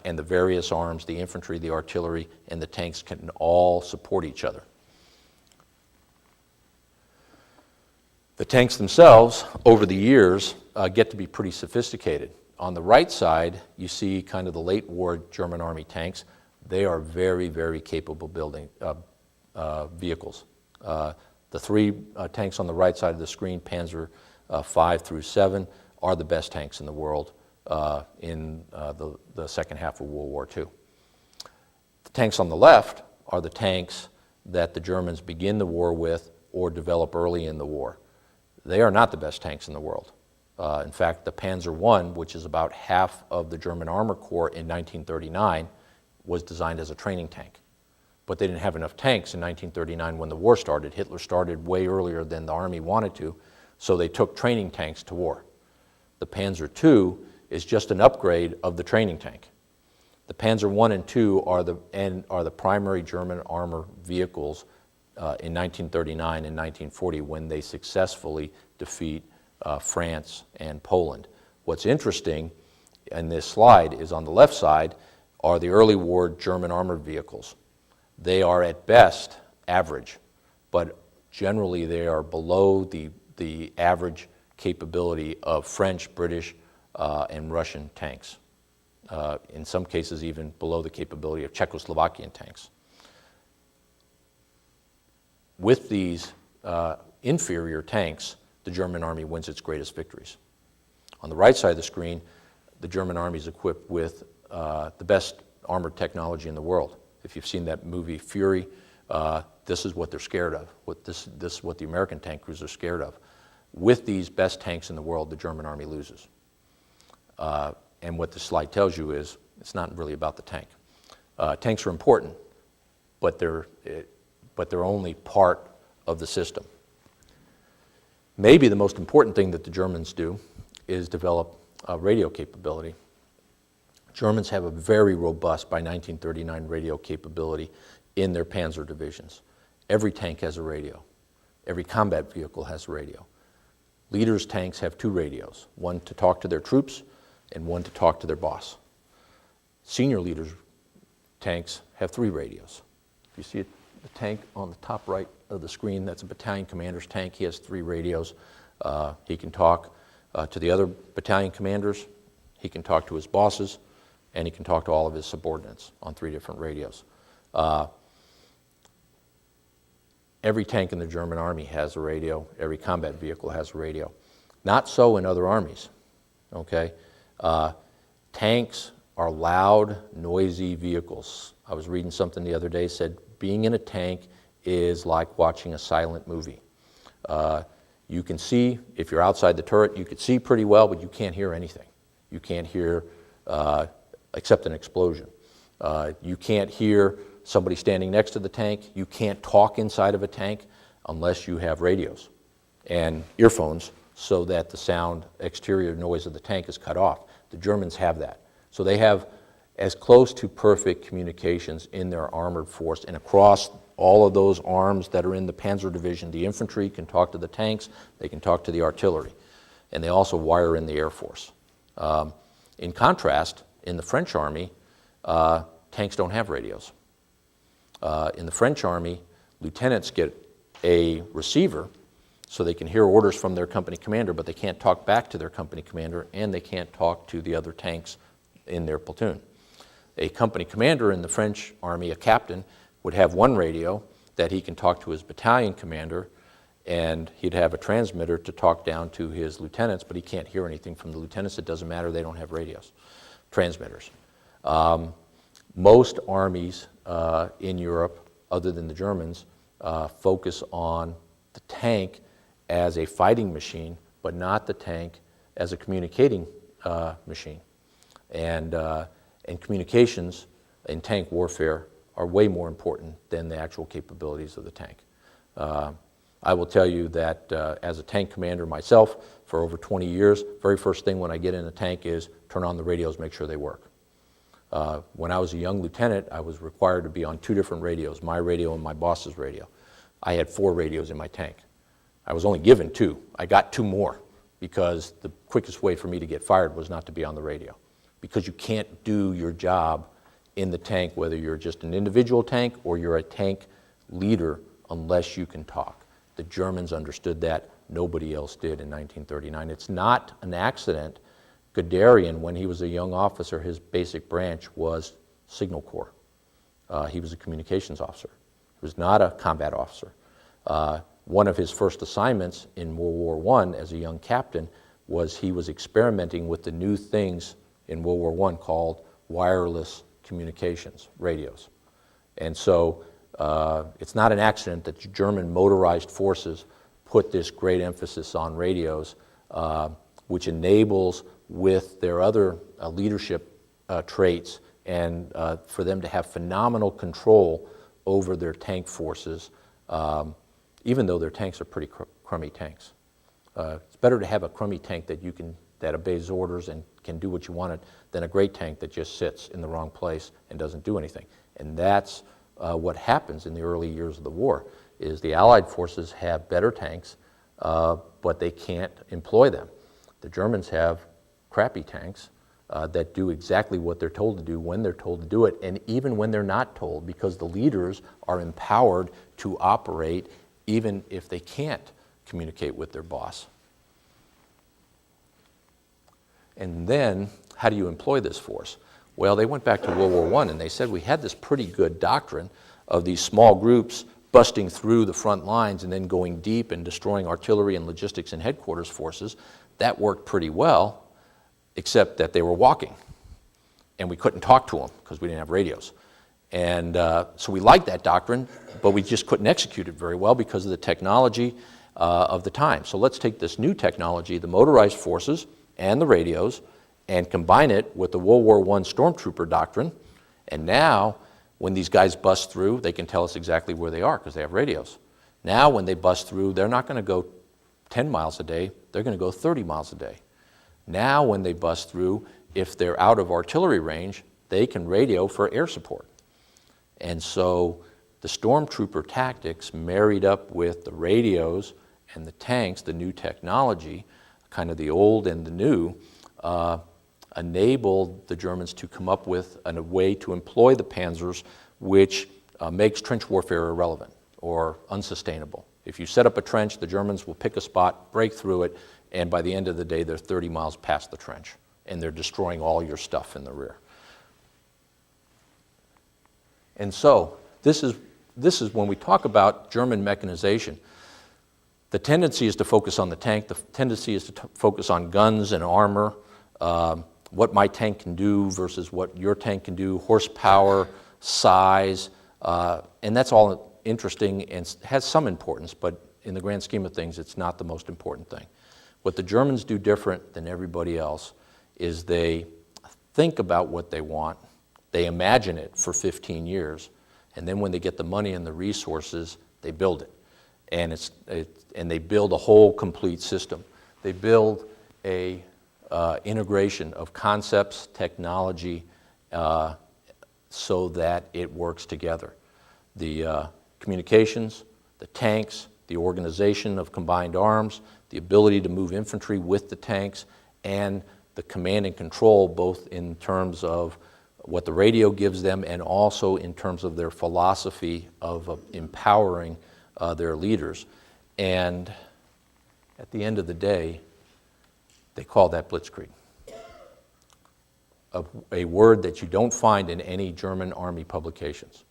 and the various arms, the infantry, the artillery, and the tanks can all support each other. The tanks themselves, over the years, get to be pretty sophisticated. On the right side, you see kind of the late war German Army tanks. They are very, very capable building vehicles. The three tanks on the right side of the screen, Panzer 5 through 7, are the best tanks in the world in the second half of World War II. The tanks on the left are the tanks that the Germans begin the war with or develop early in the war. They are not the best tanks in the world. In fact, the Panzer I, which is about half of the German Armor Corps in 1939, was designed as a training tank. But they didn't have enough tanks in 1939 when the war started. Hitler started way earlier than the Army wanted to, so they took training tanks to war. The Panzer II is just an upgrade of the training tank. The Panzer I and II are the primary German armor vehicles in 1939 and 1940 when they successfully defeat France and Poland. What's interesting in this slide is on the left side are the early war German armored vehicles. They are at best average, but generally they are below the average capability of French, British, and Russian tanks. In some cases even below the capability of Czechoslovakian tanks. With these inferior tanks, the German Army wins its greatest victories. On the right side of the screen, the German Army is equipped with the best armored technology in the world. If you've seen that movie Fury, this is what they're scared of. This is what the American tank crews are scared of. With these best tanks in the world, the German Army loses. And what this slide tells you is it's not really about the tank. Tanks are important, but they're only part of the system. Maybe the most important thing that the Germans do is develop radio capability. Germans have a very robust, by 1939, radio capability in their panzer divisions. Every tank has a radio. Every combat vehicle has a radio. Leaders' tanks have 2 radios, one to talk to their troops and one to talk to their boss. Senior leaders' tanks have 3 radios. If you see the tank on the top right of the screen, that's a battalion commander's tank. He has 3 radios. He can talk to the other battalion commanders, he can talk to his bosses, and he can talk to all of his subordinates on 3 different radios. Every tank in the German army has a radio. Every combat vehicle has a radio. Not so in other armies, okay? Tanks are loud, noisy vehicles. I was reading something the other day, said being in a tank is like watching a silent movie. You can see, if you're outside the turret, you can see pretty well, but you can't hear anything. You can't hear except an explosion. You can't hear somebody standing next to the tank. You can't talk inside of a tank unless you have radios and earphones so that the sound, exterior noise of the tank is cut off. The Germans have that. So they have as close to perfect communications in their armored force and across all of those arms that are in the Panzer Division. The infantry can talk to the tanks, they can talk to the artillery, and they also wire in the Air Force. In contrast, in the French Army, tanks don't have radios. In the French Army, lieutenants get a receiver so they can hear orders from their company commander, but they can't talk back to their company commander, and they can't talk to the other tanks in their platoon. A company commander in the French Army, a captain, would have one radio that he can talk to his battalion commander, and he'd have a transmitter to talk down to his lieutenants, but he can't hear anything from the lieutenants. It doesn't matter, they don't have radios, transmitters. Most armies in Europe, other than the Germans, focus on the tank as a fighting machine, but not the tank as a communicating machine. And communications in tank warfare are way more important than the actual capabilities of the tank. I will tell you that as a tank commander myself for over 20 years, very first thing when I get in a tank is turn on the radios, make sure they work. When I was a young lieutenant, I was required to be on 2 different radios, my radio and my boss's radio. I had 4 radios in my tank. I was only given 2. I got 2 more because the quickest way for me to get fired was not to be on the radio. Because you can't do your job in the tank, whether you're just an individual tank or you're a tank leader, unless you can talk. The Germans understood that. Nobody else did in 1939. It's not an accident. Guderian, when he was a young officer, his basic branch was Signal Corps. He was a communications officer. He was not a combat officer. One of his first assignments in World War I as a young captain was he was experimenting with the new things in World War I called wireless communications, radios. And so it's not an accident that the German motorized forces put this great emphasis on radios, which enables, with their other leadership traits, and for them to have phenomenal control over their tank forces, even though their tanks are pretty crummy tanks. It's better to have a crummy tank that obeys orders and can do what you want it than a great tank that just sits in the wrong place and doesn't do anything. And that's what happens in the early years of the war, is the Allied forces have better tanks, but they can't employ them. The Germans have crappy tanks that do exactly what they're told to do when they're told to do it, and even when they're not told, because the leaders are empowered to operate even if they can't communicate with their boss. And then, how do you employ this force? Well, they went back to World War I and they said we had this pretty good doctrine of these small groups busting through the front lines and then going deep and destroying artillery and logistics and headquarters forces. That worked pretty well, except that they were walking and we couldn't talk to them because we didn't have radios. And so we liked that doctrine, but we just couldn't execute it very well because of the technology of the time. So let's take this new technology, the motorized forces and the radios, and combine it with the World War I stormtrooper doctrine. And now, when these guys bust through, they can tell us exactly where they are because they have radios. Now, when they bust through, they're not going to go 10 miles a day, they're going to go 30 miles a day. Now, when they bust through, if they're out of artillery range, they can radio for air support. And so the stormtrooper tactics married up with the radios and the tanks, the new technology, kind of the old and the new, enabled the Germans to come up with a way to employ the Panzers, which makes trench warfare irrelevant or unsustainable. If you set up a trench, the Germans will pick a spot, break through it, and by the end of the day, they're 30 miles past the trench, and they're destroying all your stuff in the rear. And so this is when we talk about German mechanization, the tendency is to focus on the tank, the tendency is to focus on guns and armor, what my tank can do versus what your tank can do, horsepower, size, and that's all interesting and has some importance, but in the grand scheme of things, it's not the most important thing. What the Germans do different than everybody else is they think about what they want, they imagine it for 15 years, and then when they get the money and the resources, they build it. And they build a whole complete system. They build a integration of concepts, technology, so that it works together. The communications, the tanks, the organization of combined arms, the ability to move infantry with the tanks, and the command and control, both in terms of what the radio gives them and also in terms of their philosophy of empowering their leaders. And at the end of the day, they call that blitzkrieg. A word that you don't find in any German army publications.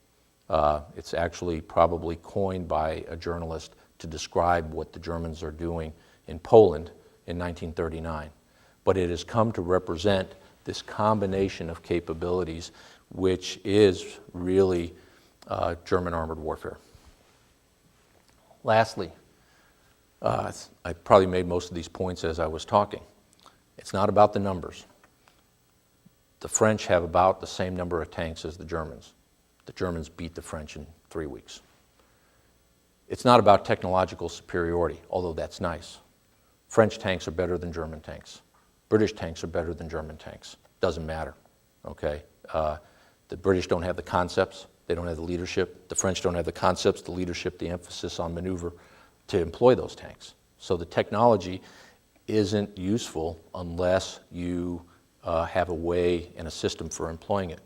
It's actually probably coined by a journalist to describe what the Germans are doing in Poland in 1939. But it has come to represent this combination of capabilities, which is really German armored warfare. Lastly, I probably made most of these points as I was talking. It's not about the numbers. The French have about the same number of tanks as the Germans. The Germans beat the French in 3 weeks. It's not about technological superiority, although that's nice. French tanks are better than German tanks. British tanks are better than German tanks. Doesn't matter, okay? The British don't have the concepts. They don't have the leadership. The French don't have the concepts, the leadership, the emphasis on maneuver to employ those tanks. So the technology isn't useful unless you have a way and a system for employing it.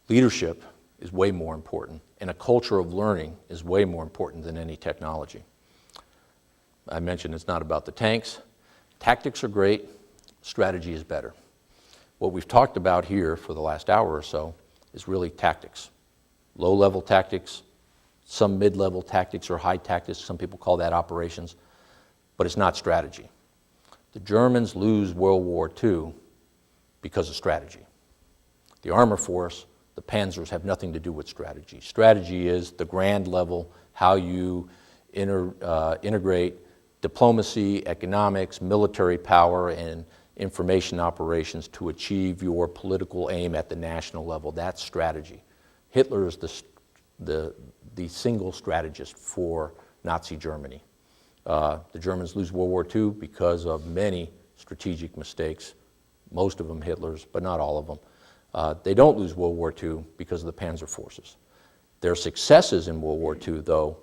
Leadership is way more important, and a culture of learning is way more important than any technology. I mentioned it's not about the tanks. Tactics are great, strategy is better. What we've talked about here for the last hour or so is really tactics. Low-level tactics, some mid-level tactics or high tactics, some people call that operations, but it's not strategy. The Germans lose World War II because of strategy. The armor force, the Panzers, have nothing to do with strategy. Strategy is the grand level, how you integrate diplomacy, economics, military power, and information operations to achieve your political aim at the national level. That's strategy. Hitler is the single strategist for Nazi Germany. The Germans lose World War II because of many strategic mistakes, most of them Hitler's, but not all of them. They don't lose World War II because of the Panzer forces. Their successes in World War II, though,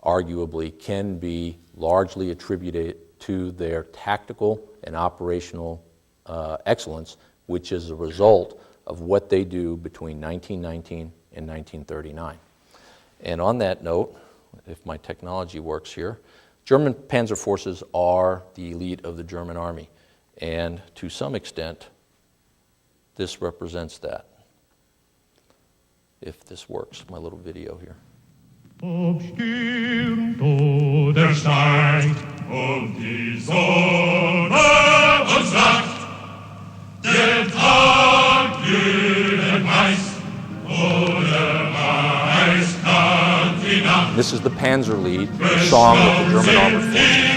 arguably can be largely attributed to their tactical and operational excellence, which is a result of what they do between 1919 and 1939. And on that note, if my technology works here, German Panzer forces are the elite of the German army. And to some extent, this represents that. If this works, my little video here. Obstürmt oder steigt und die Sonne uns lacht, der Tag glüht weiß oder eiskalt die Nacht. This is the Panzer Lied, the song of the German armored forces.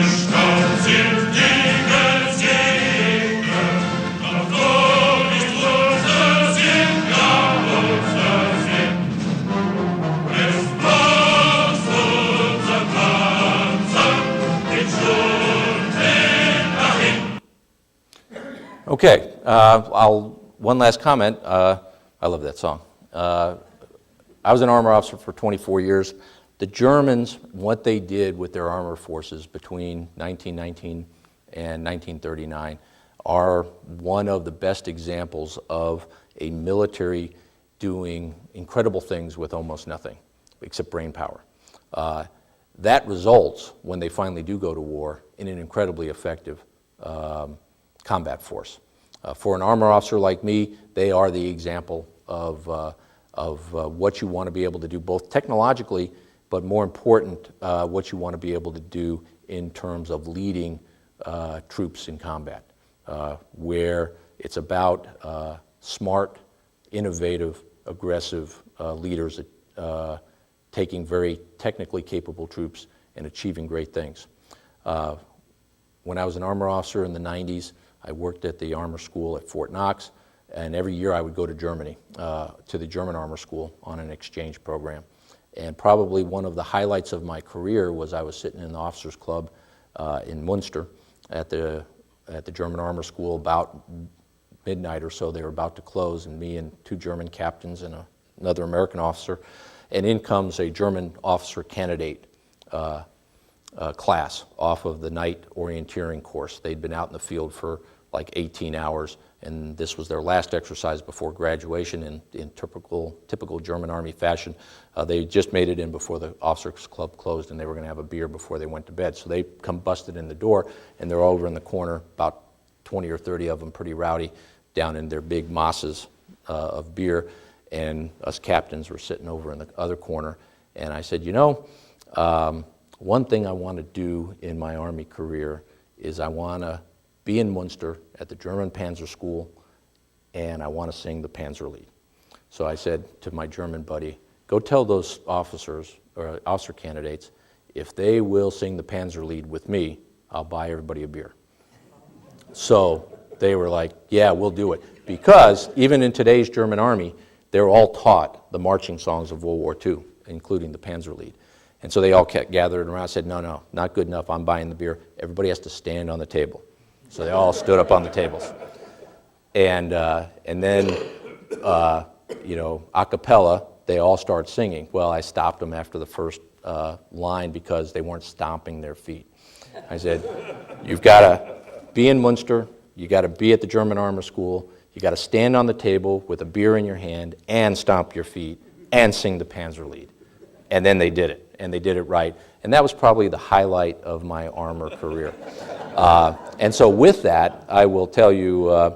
Erstaunt sind die Gesichter, doch so ist unser Sinn, ja unser Sinn. Es macht unser Panzer den Stunden dahin. Okay, one last comment. I love that song. I was an armor officer for 24 years. The Germans, what they did with their armor forces between 1919 and 1939 are one of the best examples of a military doing incredible things with almost nothing, except brain power. That results, when they finally do go to war, in an incredibly effective combat force. For an armor officer like me, they are the example of what you want to be able to do, both technologically, but more important, what you want to be able to do in terms of leading troops in combat, where it's about smart, innovative, aggressive leaders taking very technically capable troops and achieving great things. When I was an armor officer in the 90s, I worked at the armor school at Fort Knox, and every year I would go to Germany, to the German armor school on an exchange program. And probably one of the highlights of my career was I was sitting in the officers club in Munster at the German armor school about midnight or so. They were about to close, and me and two German captains and another American officer, and in comes a German officer candidate class off of the night orienteering course. They'd been out in the field for like 18 hours, and this was their last exercise before graduation in typical German Army fashion. They just made it in before the officers club closed, and they were going to have a beer before they went to bed. So they come busted in the door, and they're over in the corner, about 20 or 30 of them, pretty rowdy, down in their big mosses of beer, and us captains were sitting over in the other corner. And I said, you know, one thing I want to do in my Army career is I want to be in Munster at the German Panzer School, and I want to sing the Panzerlied. So I said to my German buddy, go tell those officers, or officer candidates, if they will sing the Panzerlied with me, I'll buy everybody a beer. So they were like, yeah, we'll do it. Because even in today's German Army, they're all taught the marching songs of World War II, including the Panzerlied. And so they all kept gathered around and said, no, not good enough, I'm buying the beer. Everybody has to stand on the table. So they all stood up on the tables. And then, you know, a cappella, they all start singing. Well, I stopped them after the first line because they weren't stomping their feet. I said, you've got to be in Munster, you got to be at the German Armor School, you got to stand on the table with a beer in your hand and stomp your feet and sing the Panzerlied. And then they did it, and they did it right. And that was probably the highlight of my armor career. And so with that, I will tell you,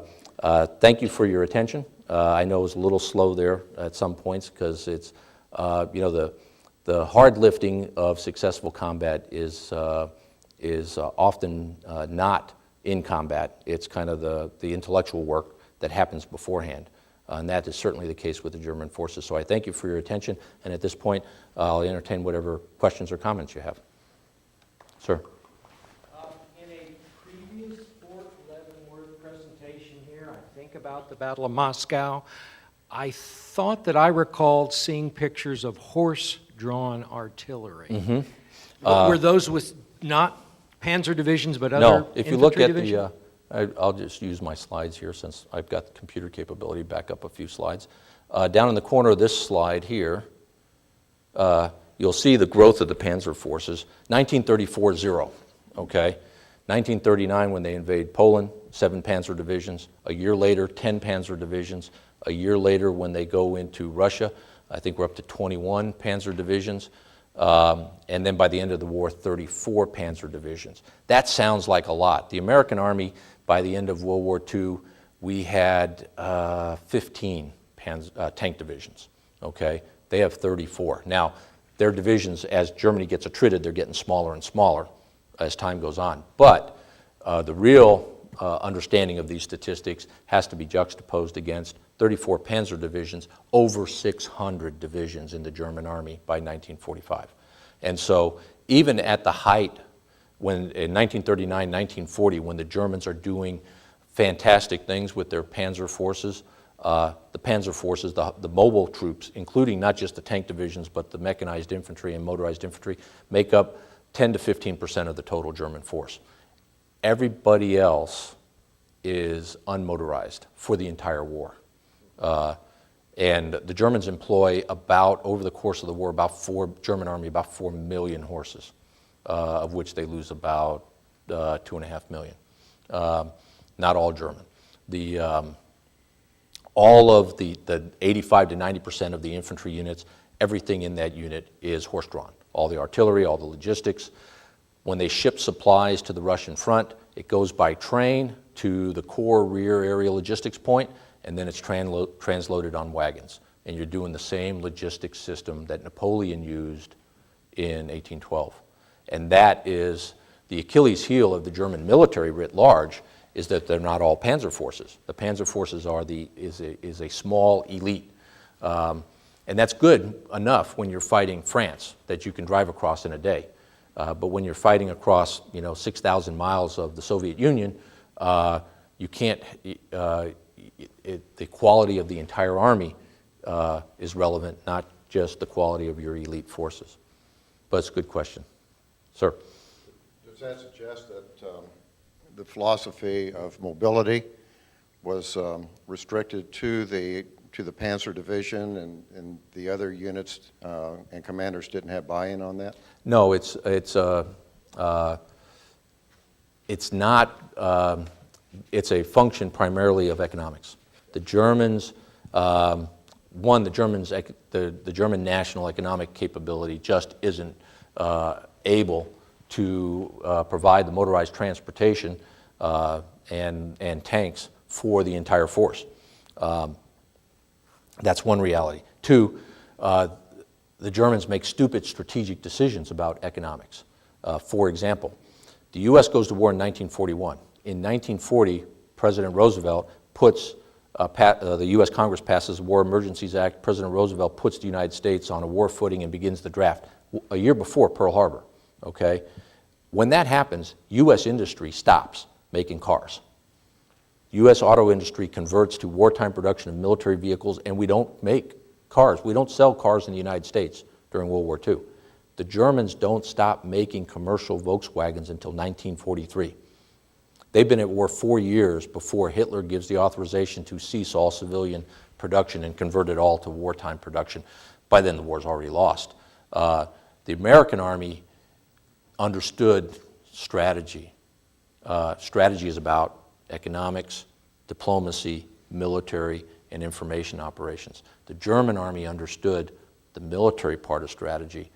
thank you for your attention. I know it was a little slow there at some points because it's, you know, the hard lifting of successful combat is often not in combat. It's kind of the intellectual work that happens beforehand. And that is certainly the case with the German forces. So I thank you for your attention. And at this point, I'll entertain whatever questions or comments you have. Sir. In a previous Fort Leavenworth presentation here, I think about the Battle of Moscow, I thought that I recalled seeing pictures of horse-drawn artillery. Mm-hmm. Were those with not Panzer divisions, but other No, if you look at divisions? I'll just use my slides here since I've got the computer capability to back up a few slides. Down in the corner of this slide here, you'll see the growth of the Panzer forces. 1934, 0, okay? 1939, when they invade Poland, 7 Panzer divisions. A year later, 10 Panzer divisions. A year later, when they go into Russia, I think we're up to 21 Panzer divisions. And then by the end of the war, 34 Panzer divisions. That sounds like a lot. The American Army, by the end of World War II, we had 15 tank divisions, okay? They have 34. Now, their divisions, as Germany gets attrited, they're getting smaller and smaller as time goes on. But the real understanding of these statistics has to be juxtaposed against 34 Panzer divisions, over 600 divisions in the German Army by 1945. And so even at the height when in 1939, 1940, when the Germans are doing fantastic things with their panzer forces, the panzer forces, the mobile troops, including not just the tank divisions, but the mechanized infantry and motorized infantry, make up 10 to 15% of the total German force. Everybody else is unmotorized for the entire war. And the Germans employ about, over the course of the war, German army, about 4 million horses, of which they lose about 2.5 million. Not all German. All of the 85 to 90% of the infantry units, everything in that unit is horse-drawn. All the artillery, all the logistics. When they ship supplies to the Russian front, it goes by train to the core rear area logistics point, and then it's transloaded on wagons. And you're doing the same logistics system that Napoleon used in 1812. And that is the Achilles heel of the German military writ large, is that they're not all panzer forces. The panzer forces is a small elite. And that's good enough when you're fighting France, that you can drive across in a day. But when you're fighting across 6,000 miles of the Soviet Union, you can't, the quality of the entire army is relevant, not just the quality of your elite forces. But it's a good question. Sir? Does that suggest that the philosophy of mobility was restricted to the Panzer Division, and the other units and commanders didn't have buy-in on that? No, it's not. It's a function primarily of economics. The Germans, the German national economic capability just isn't able to provide the motorized transportation and tanks for the entire force. That's one reality. Two, the Germans make stupid strategic decisions about economics. For example, the U.S. goes to war in 1941. In 1940, President Roosevelt puts, the U.S. Congress passes the War Emergencies Act. President Roosevelt puts the United States on a war footing and begins the draft a year before Pearl Harbor, okay? When that happens, U.S. industry stops making cars. U.S. auto industry converts to wartime production of military vehicles, and we don't make cars. We don't sell cars in the United States during World War II. The Germans don't stop making commercial Volkswagens until 1943. They've been at war 4 years before Hitler gives the authorization to cease all civilian production and convert it all to wartime production. By then, the war's already lost. The American Army understood strategy. Strategy is about economics, diplomacy, military, and information operations. The German Army understood the military part of strategy,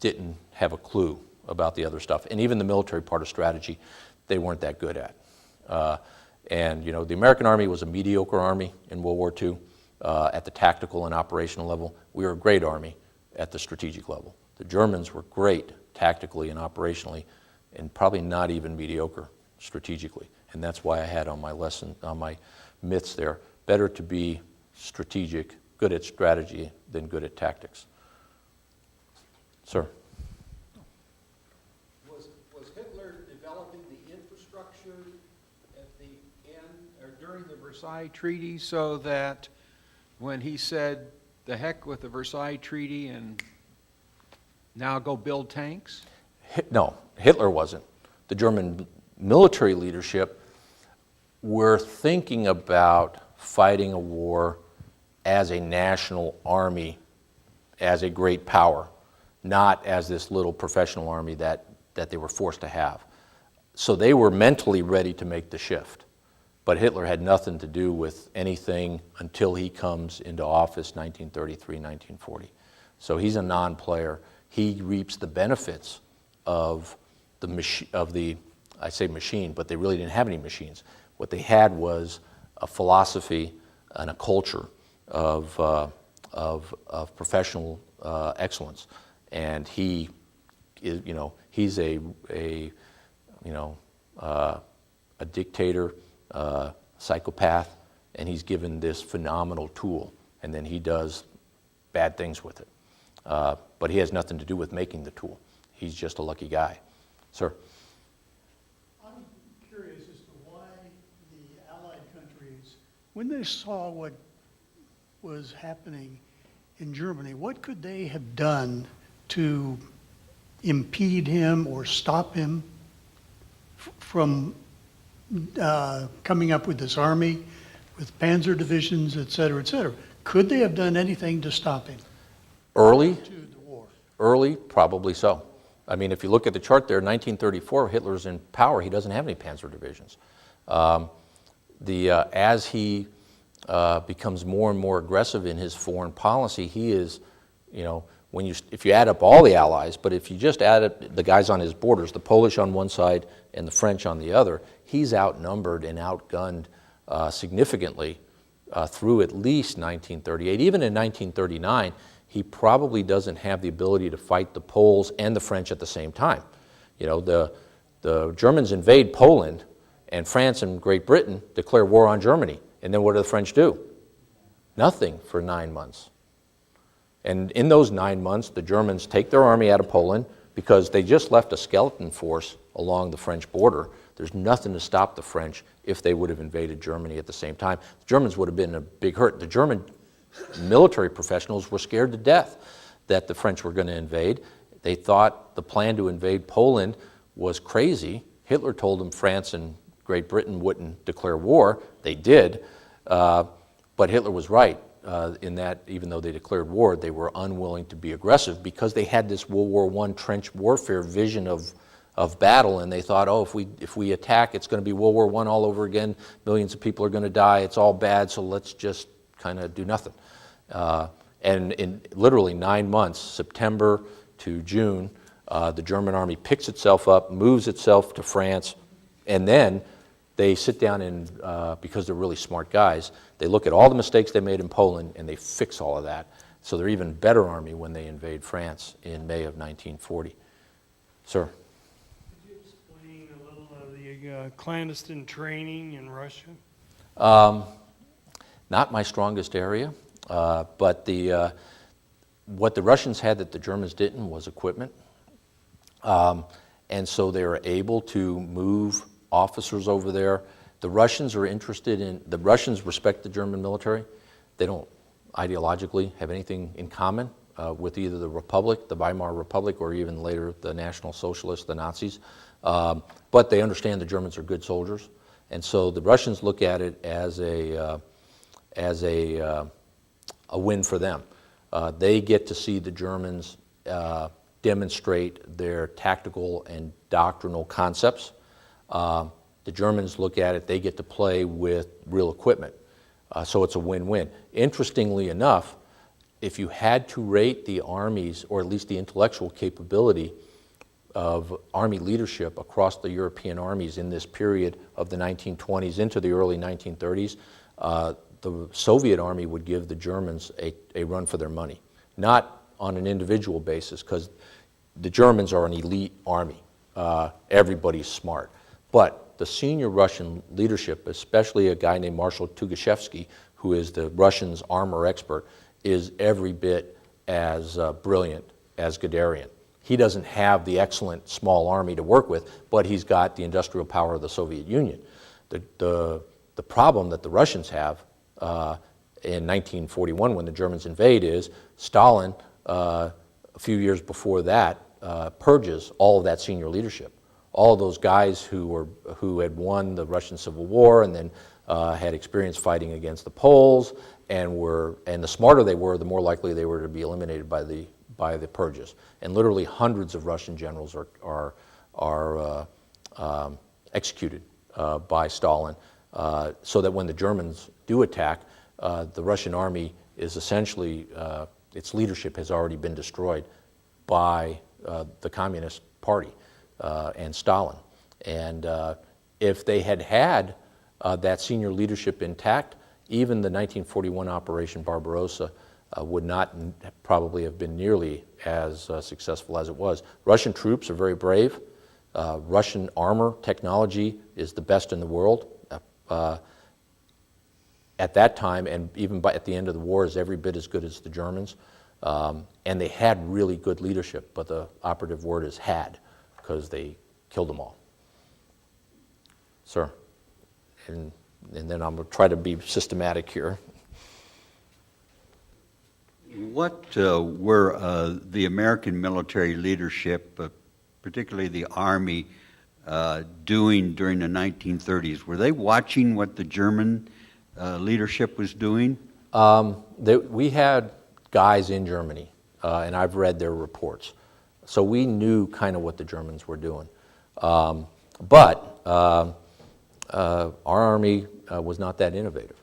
didn't have a clue about the other stuff. And even the military part of strategy, they weren't that good at. The American Army was a mediocre army in World War II at the tactical and operational level. We were a great army at the strategic level. The Germans were great tactically and operationally, and probably not even mediocre strategically. And that's why I had on my myths there, better to be strategic, good at strategy, than good at tactics. Sir? Was Hitler developing the infrastructure at the end, or during the Versailles Treaty, so that when he said, the heck with the Versailles Treaty and now go build tanks? No, Hitler wasn't. The German military leadership were thinking about fighting a war as a national army, as a great power, not as this little professional army that they were forced to have. So they were mentally ready to make the shift. But Hitler had nothing to do with anything until he comes into office 1933, 1940. So he's a non-player. He reaps the benefits of I say machine, but they really didn't have any machines. What they had was a philosophy and a culture of professional excellence. And he is, he's a dictator, psychopath, and he's given this phenomenal tool, and then he does bad things with it. But he has nothing to do with making the tool. He's just a lucky guy. Sir? when they saw what was happening in Germany, what could they have done to impede him or stop him from coming up with this army, with panzer divisions, et cetera, et cetera? Could they have done anything to stop him? Early? To the war. Early, probably so. I mean, if you look at the chart there, 1934, Hitler's in power. He doesn't have any panzer divisions. As he becomes more and more aggressive in his foreign policy, he is, you know, if you add up all the allies, but if you just add up the guys on his borders, the Polish on one side and the French on the other, he's outnumbered and outgunned significantly through at least 1938. Even in 1939, he probably doesn't have the ability to fight the Poles and the French at the same time. You know, the Germans invade Poland, and France and Great Britain declare war on Germany. And then what do the French do? Nothing for 9 months. And in those 9 months, the Germans take their army out of Poland because they just left a skeleton force along the French border. There's nothing to stop the French if they would have invaded Germany at the same time. The Germans would have been in a big hurt. The German military professionals were scared to death that the French were going to invade. They thought the plan to invade Poland was crazy. Hitler told them France and Great Britain wouldn't declare war. They did, but Hitler was right in that even though they declared war, they were unwilling to be aggressive because they had this World War I trench warfare vision of battle, and they thought, oh, if we attack, it's going to be World War I all over again. Millions of people are going to die. It's all bad, so let's just kind of do nothing. And in literally 9 months, September to June, the German army picks itself up, moves itself to France, and then they sit down and, because they're really smart guys, they look at all the mistakes they made in Poland and they fix all of that. So they're even better army when they invade France in May of 1940. Sir? Could you explain a little of the clandestine training in Russia? Not my strongest area, but what the Russians had that the Germans didn't was equipment. And so they were able to move officers over there. The Russians respect the German military. They don't ideologically have anything in common with either the Republic, the Weimar Republic, or even later the National Socialists, the Nazis. But they understand the Germans are good soldiers. And so the Russians look at it as a win for them. They get to see the Germans demonstrate their tactical and doctrinal concepts. The Germans look at it, they get to play with real equipment. So it's a win-win. Interestingly enough, if you had to rate the armies, or at least the intellectual capability of army leadership across the European armies in this period of the 1920s into the early 1930s, the Soviet army would give the Germans a run for their money. Not on an individual basis, because the Germans are an elite army. Everybody's smart. But the senior Russian leadership, especially a guy named Marshal Tukhachevsky, who is the Russians' armor expert, is every bit as brilliant as Guderian. He doesn't have the excellent small army to work with, but he's got the industrial power of the Soviet Union. The problem that the Russians have in 1941 when the Germans invade is Stalin, a few years before that, purges all of that senior leadership. All those guys who had won the Russian Civil War and then had experience fighting against the Poles, and the smarter they were, the more likely they were to be eliminated by the purges. And literally hundreds of Russian generals are executed by Stalin, so that when the Germans do attack, the Russian army is essentially, its leadership has already been destroyed by the Communist Party and Stalin. And if they had had that senior leadership intact, even the 1941 Operation Barbarossa would not probably have been nearly as successful as it was. Russian troops are very brave. Russian armor technology is the best in the world. At that time, and even at the end of the war, is every bit as good as the Germans. And they had really good leadership, but the operative word is had, because they killed them all. Sir? And And then I'm going to try to be systematic here. What were the American military leadership, particularly the Army, doing during the 1930s? Were they watching what the German leadership was doing? We had guys in Germany, and I've read their reports. So we knew kind of what the Germans were doing. But our Army was not that innovative.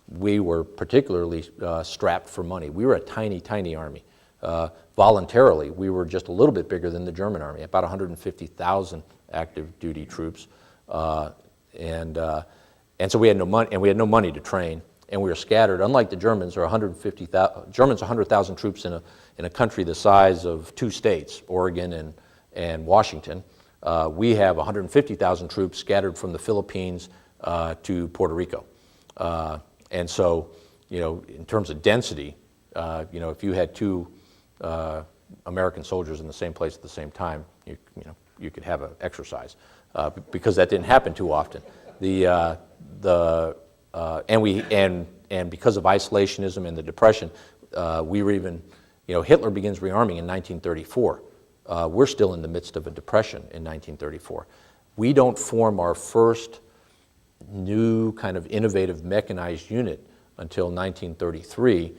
We were particularly strapped for money. We were a tiny, tiny Army. Voluntarily, we were just a little bit bigger than the German Army, about 150,000 active duty troops. And so we had no money, and we had no money to train, and we were scattered. Unlike the Germans, there are 100,000 troops in a country the size of 2 states, Oregon and Washington. We have 150,000 troops scattered from the Philippines to Puerto Rico. And so, in terms of density, if you had 2 American soldiers in the same place at the same time, you could have an exercise, because that didn't happen too often. And because of isolationism and the Depression, we were even, Hitler begins rearming in 1934. We're still in the midst of a depression in 1934. We don't form our first new kind of innovative mechanized unit until 1933,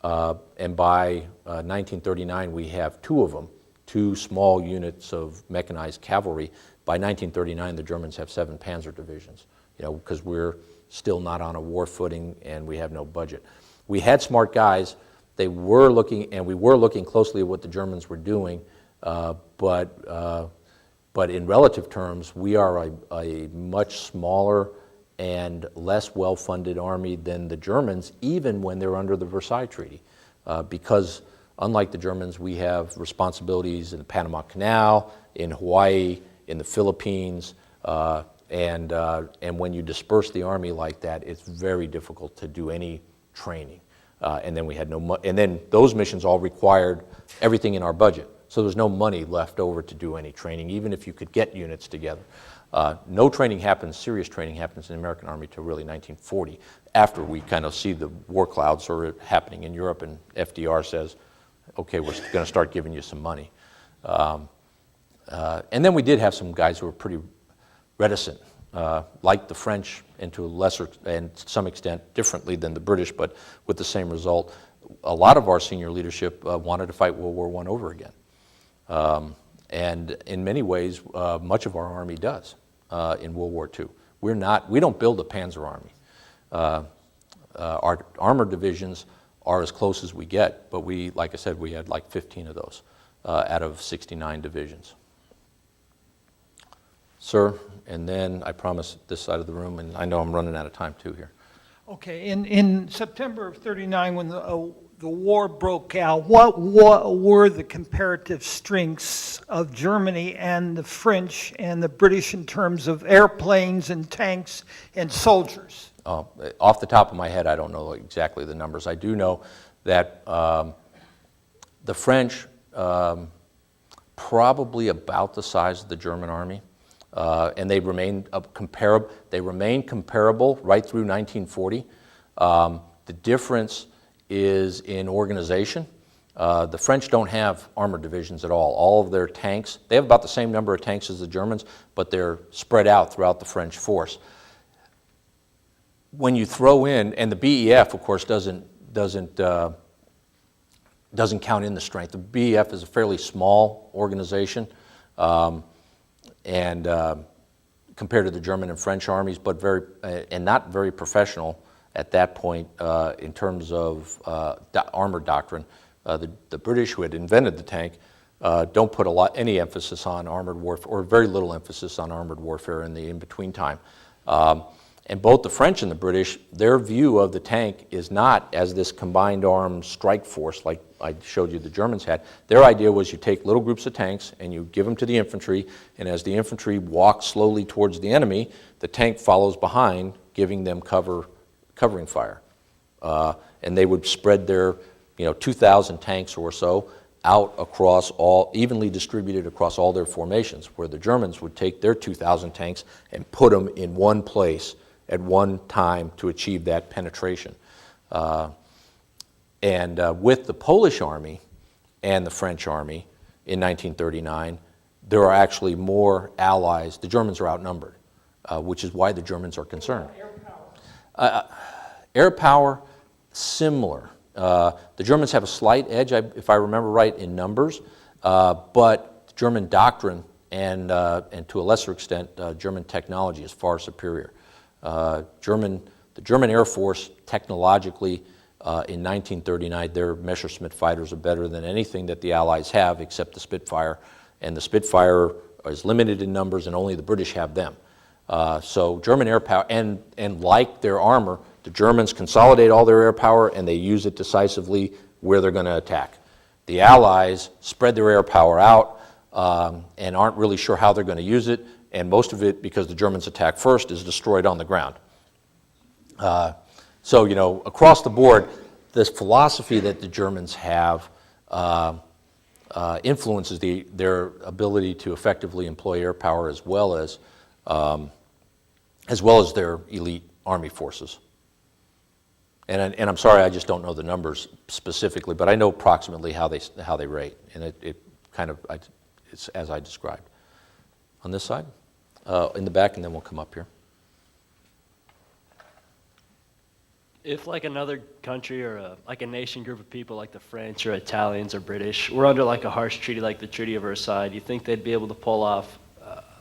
and by 1939 we have 2 of them, 2 small units of mechanized cavalry. By 1939 the Germans have 7 panzer divisions, because we're still not on a war footing and we have no budget. We had smart guys. We were looking closely at what the Germans were doing, but in relative terms, we are a much smaller and less well-funded army than the Germans, even when they're under the Versailles Treaty, because unlike the Germans, we have responsibilities in the Panama Canal, in Hawaii, in the Philippines, and when you disperse the army like that, it's very difficult to do any training. And then we had and then those missions all required everything in our budget. So there's no money left over to do any training, even if you could get units together. No training happens, serious training happens in the American Army till really 1940, after we kind of see the war clouds sort of happening in Europe, and FDR says, okay, we're going to start giving you some money. And then we did have some guys who were pretty reticent, like the French, and to a lesser and to some extent differently than the British, but with the same result. A lot of our senior leadership wanted to fight World War I over again. And in many ways, much of our Army does in World War II. We don't build a Panzer Army. Our armored divisions are as close as we get, but like I said, we had like 15 of those out of 69 divisions. Sir, and then I promise this side of the room, and I know I'm running out of time too here. Okay, in September of '39, when the war broke out, what were the comparative strengths of Germany and the French and the British in terms of airplanes and tanks and soldiers? Off the top of my head, I don't know exactly the numbers. I do know that the French, probably about the size of the German army, and they remained comparable. They remained comparable right through 1940. The difference is in organization. The French don't have armored divisions at all. All of their tanks, they have about the same number of tanks as the Germans, but they're spread out throughout the French force. When you throw in, and the BEF, of course, doesn't count in the strength. The BEF is a fairly small organization, and compared to the German and French armies, but and not very professional at that point in terms of armored doctrine. The British, who had invented the tank, don't put any emphasis on armored warfare, or very little emphasis on armored warfare in the in-between time. And both the French and the British, their view of the tank is not as this combined armed strike force like I showed you the Germans had. Their idea was you take little groups of tanks and you give them to the infantry, and as the infantry walks slowly towards the enemy, the tank follows behind, giving them covering fire. And they would spread their 2,000 tanks or so out across evenly distributed across all their formations, where the Germans would take their 2,000 tanks and put them in one place at one time to achieve that penetration. And with the Polish army and the French army in 1939, there are actually more allies. The Germans are outnumbered, which is why the Germans are concerned. Air power, similar. The Germans have a slight edge, if I remember right, in numbers, but German doctrine and to a lesser extent, German technology is far superior. The German Air Force, technologically, in 1939, their Messerschmitt fighters are better than anything that the Allies have except the Spitfire, and the Spitfire is limited in numbers and only the British have them. So German air power, and like their armor, the Germans consolidate all their air power and they use it decisively where they're going to attack. The Allies spread their air power out and aren't really sure how they're going to use it, and most of it, because the Germans attack first, is destroyed on the ground. So, you know, across the board, this philosophy that the Germans have influences their ability to effectively employ air power as well as their elite army forces. And I'm sorry, I just don't know the numbers specifically, but I know approximately how they rate, and it's as I described. On this side, in the back, and then we'll come up here. If like another country or like a nation group of people like the French or Italians or British were under like a harsh treaty like the Treaty of Versailles, do you think they'd be able to pull off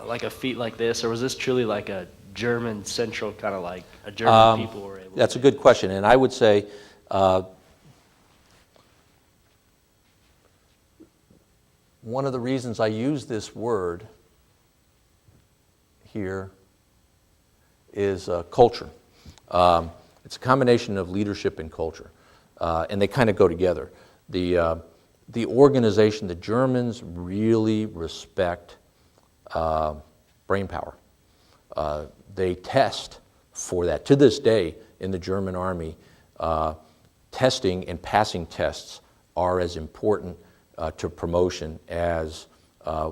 like a feat like this, or was this truly like a German central kind of like a German people were able That's to a good question, and I would say one of the reasons I use this word here is culture. It's a combination of leadership and culture, and they kind of go together. The organization, the Germans really respect brain power. They test for that. To this day, in the German army, testing and passing tests are as important to promotion as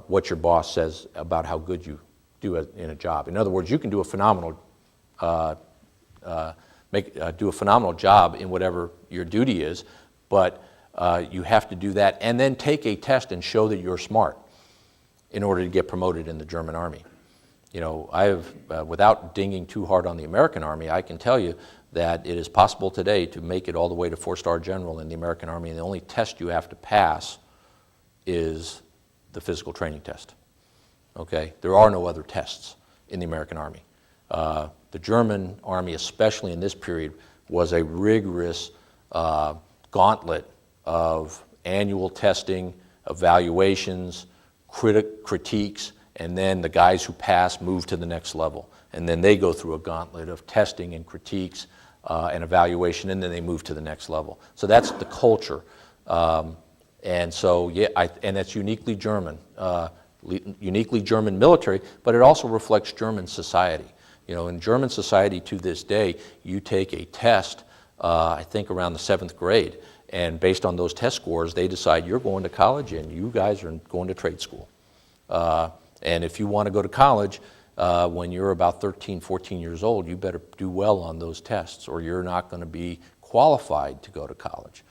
what your boss says about how good you do in a job. In other words, you can do a phenomenal job in whatever your duty is, but you have to do that and then take a test and show that you're smart in order to get promoted in the German army. You know, without dinging too hard on the American army, I can tell you that it is possible today to make it all the way to 4-star general in the American army, and the only test you have to pass is the physical training test. Okay? There are no other tests in the American army. The German army, especially in this period, was a rigorous gauntlet of annual testing, evaluations, critiques, and then the guys who pass move to the next level. And then they go through a gauntlet of testing and critiques and evaluation, and then they move to the next level. So that's the culture. And so, yeah, and that's uniquely German military, but it also reflects German society. You know, in German society to this day, you take a test, I think around the 7th grade, and based on those test scores, they decide you're going to college and you guys are going to trade school. And if you want to go to college, when you're about 13, 14 years old, you better do well on those tests or you're not going to be qualified to go to college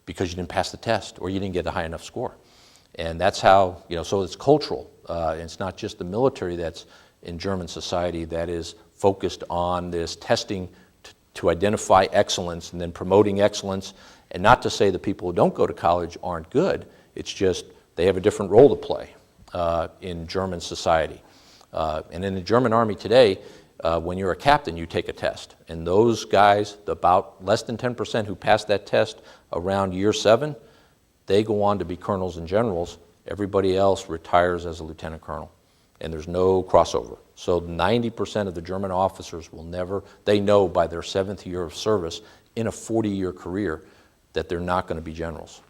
because you didn't pass the test or you didn't get a high enough score. And that's how, you know, so it's cultural. It's not just the military that's in German society that is focused on this testing to identify excellence and then promoting excellence. And not to say the people who don't go to college aren't good, it's just they have a different role to play in German society. And in the German army today, when you're a captain, you take a test. And those guys, about less than 10% who pass that test around year 7, they go on to be colonels and generals. Everybody else retires as a lieutenant colonel. And there's no crossover. So 90% of the German officers will never, they know by their 7th year of service in a 40-year career that they're not going to be generals.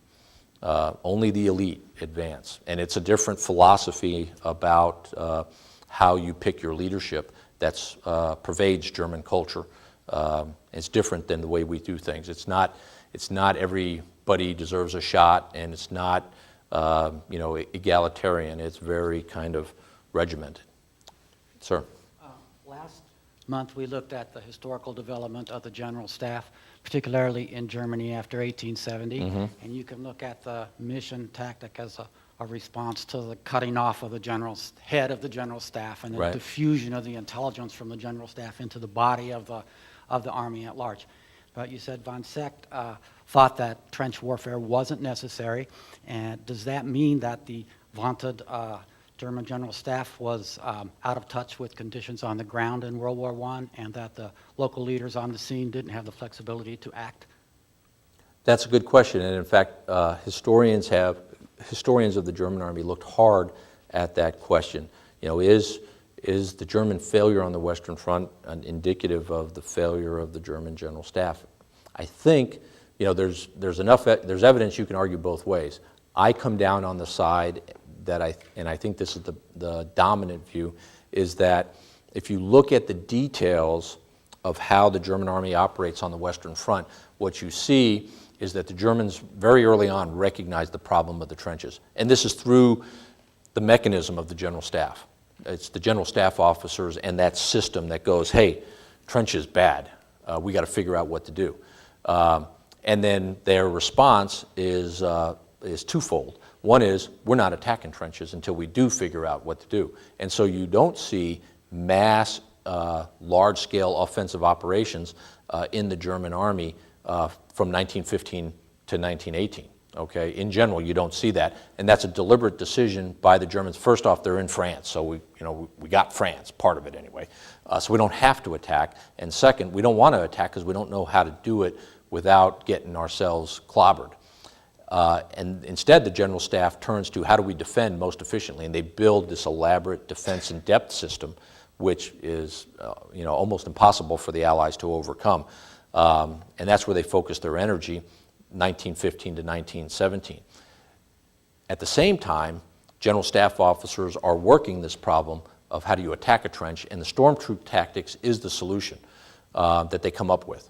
Only the elite advance. And it's a different philosophy about how you pick your leadership that pervades German culture. It's different than the way we do things. It's not everybody deserves a shot, and it's not egalitarian. It's very kind of regimented. Sir? month, we looked at the historical development of the general staff, particularly in Germany after 1870. And you can look at the mission tactic as a response to the cutting off of the head of the general staff and the Right. diffusion of the intelligence from the general staff into the body of the army at large. But you said von Secht thought that trench warfare wasn't necessary. And does that mean that the vaunted German general staff was out of touch with conditions on the ground in World War I, and that the local leaders on the scene didn't have the flexibility to act? That's a good question, and in fact, historians of the German army looked hard at that question. You know, is the German failure on the Western Front indicative of the failure of the German general staff? I think, you know, there's evidence you can argue both ways. I come down on the side and I think this is the dominant view, is that if you look at the details of how the German army operates on the Western Front, what you see is that the Germans very early on recognized the problem of the trenches. And this is through the mechanism of the general staff. It's the general staff officers and that system that goes, hey, trench is bad. We got to figure out what to do. And then their response is twofold. One is, we're not attacking trenches until we do figure out what to do. And so you don't see mass, large-scale offensive operations in the German army from 1915 to 1918. Okay? In general, you don't see that. And that's a deliberate decision by the Germans. First off, they're in France, so we got France, part of it anyway. So we don't have to attack. And second, we don't want to attack because we don't know how to do it without getting ourselves clobbered. And instead, the general staff turns to how do we defend most efficiently, and they build this elaborate defense in depth system, which is almost impossible for the Allies to overcome. And that's where they focus their energy, 1915 to 1917. At the same time, general staff officers are working this problem of how do you attack a trench, and the storm troop tactics is the solution that they come up with.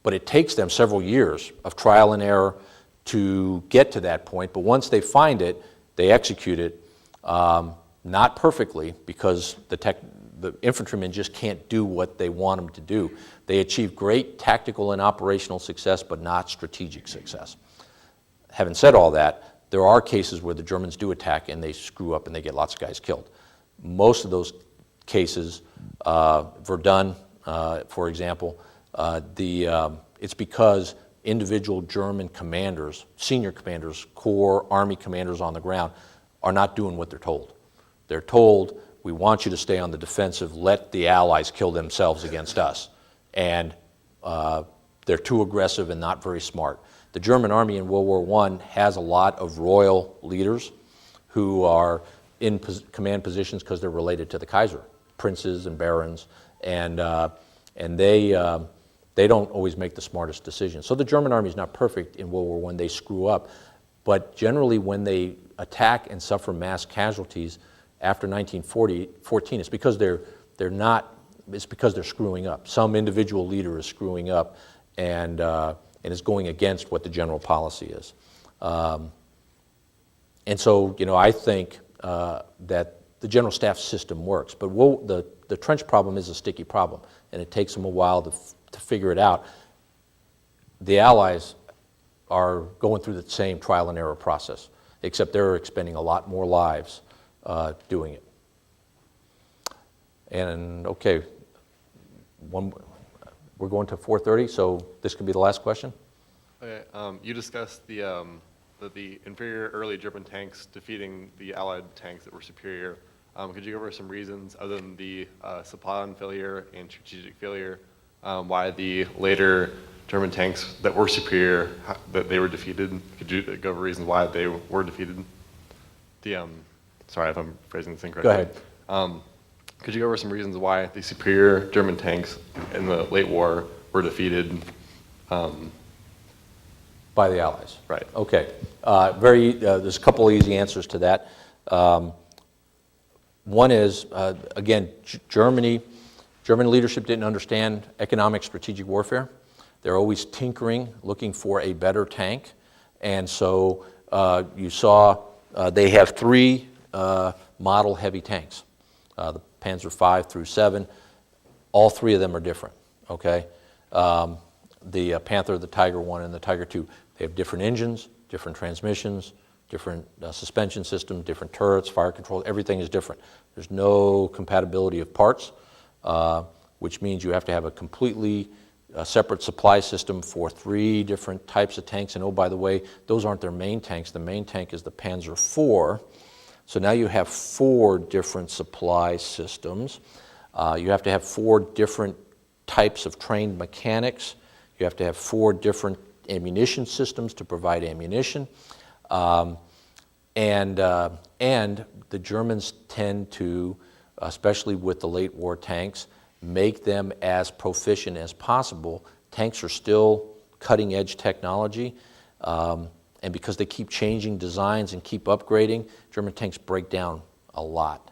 But it takes them several years of trial and error to get to that point, but once they find it, they execute it, not perfectly, because the infantrymen just can't do what they want them to do. They achieve great tactical and operational success, but not strategic success. Having said all that, there are cases where the Germans do attack and they screw up and they get lots of guys killed. Most of those cases, Verdun, for example, it's because individual German commanders, senior commanders, corps, army commanders on the ground, are not doing what they're told. They're told, we want you to stay on the defensive, let the Allies kill themselves against us. And they're too aggressive and not very smart. The German army in World War I has a lot of royal leaders who are in command positions because they're related to the Kaiser, princes and barons, and they don't always make the smartest decisions. So the German army is not perfect in World War I. They screw up. But generally when they attack and suffer mass casualties after 1914, it's because it's because they're screwing up. Some individual leader is screwing up and is going against what the general policy is. And so, I think that the general staff system works. But the trench problem is a sticky problem, and it takes them a while to figure it out. The Allies are going through the same trial and error process, except they're expending a lot more lives doing it. And okay, we're going to 4:30, so this could be the last question. Okay, you discussed the inferior early German tanks defeating the Allied tanks that were superior. Could you go over some reasons other than the supply line failure and strategic failure, why the later German tanks that were superior, that they were defeated? Could you go over reasons why they were defeated? Sorry if I'm phrasing this incorrectly. Go ahead. Could you go over some reasons why the superior German tanks in the late war were defeated? By the Allies. Right. Okay. There's a couple of easy answers to that. One is, again, German leadership didn't understand economic strategic warfare. They're always tinkering, looking for a better tank. And so you saw they have 3 model heavy tanks, the Panzer V through 7. All three of them are different, okay? The Panther, the Tiger 1, and the Tiger 2, they have different engines, different transmissions, different suspension systems, different turrets, fire control, everything is different. There's no compatibility of parts, which means you have to have a completely separate supply system for 3 different types of tanks. And oh, by the way, those aren't their main tanks. The main tank is the Panzer IV. So now you have 4 different supply systems. You have to have 4 different types of trained mechanics. You have to have 4 different ammunition systems to provide ammunition. And the Germans tend to, especially with the late war tanks, make them as proficient as possible. Tanks are still cutting edge technology, and because they keep changing designs and keep upgrading, German tanks break down a lot.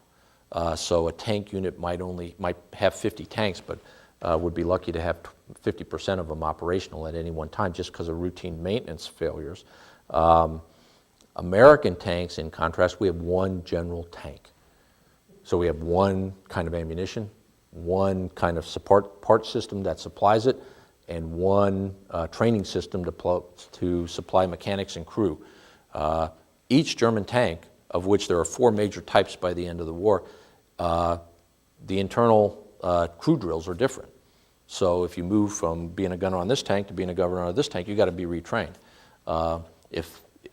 So a tank unit might have 50 tanks, but would be lucky to have 50% of them operational at any one time just because of routine maintenance failures. American tanks, in contrast, we have 1 general tank. So we have 1 kind of ammunition, 1 kind of support part system that supplies it, and 1 training system to supply mechanics and crew. Each German tank, of which there are 4 major types by the end of the war, the internal crew drills are different. So if you move from being a gunner on this tank to being a gunner on this tank, you've got to be retrained.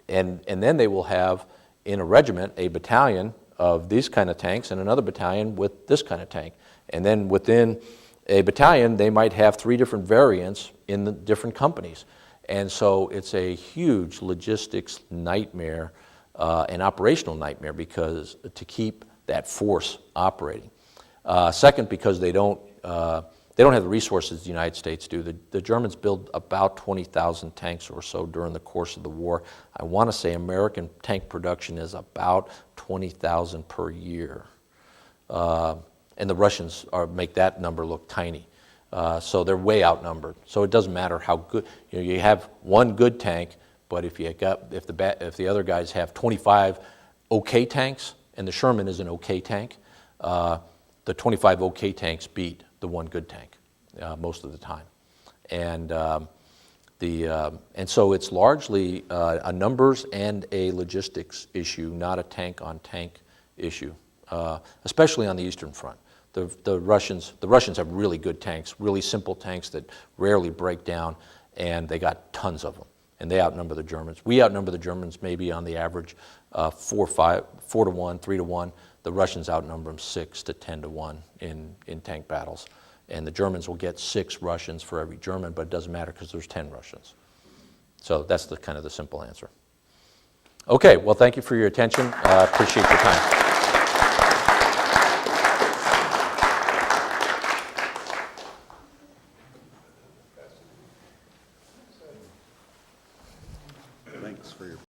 And then they will have, in a regiment, a battalion of these kind of tanks and another battalion with this kind of tank. And then within a battalion, they might have 3 different variants in the different companies. And so it's a huge logistics nightmare, an operational nightmare, because to keep that force operating. Second, because they don't have the resources the United States do. The Germans build about 20,000 tanks or so during the course of the war. I want to say American tank production is about 20,000 per year. And the Russians make that number look tiny. So they're way outnumbered. So it doesn't matter how good, you have 1 good tank, but if the other guys have 25 okay tanks, and the Sherman is an okay tank, the 25 okay tanks beat the 1 good tank most of the time. And so it's largely a numbers and a logistics issue, not a tank-on-tank issue, especially on the Eastern Front. The Russians have really good tanks, really simple tanks that rarely break down, and they got tons of them, and they outnumber the Germans. We outnumber the Germans maybe on the average 4 to 1, 3 to 1. The Russians outnumber them 6 to 10 to 1 in tank battles. And the Germans will get 6 Russians for every German, but it doesn't matter because there's 10 Russians. So that's kind of the simple answer. Okay, well, thank you for your attention. Appreciate your time.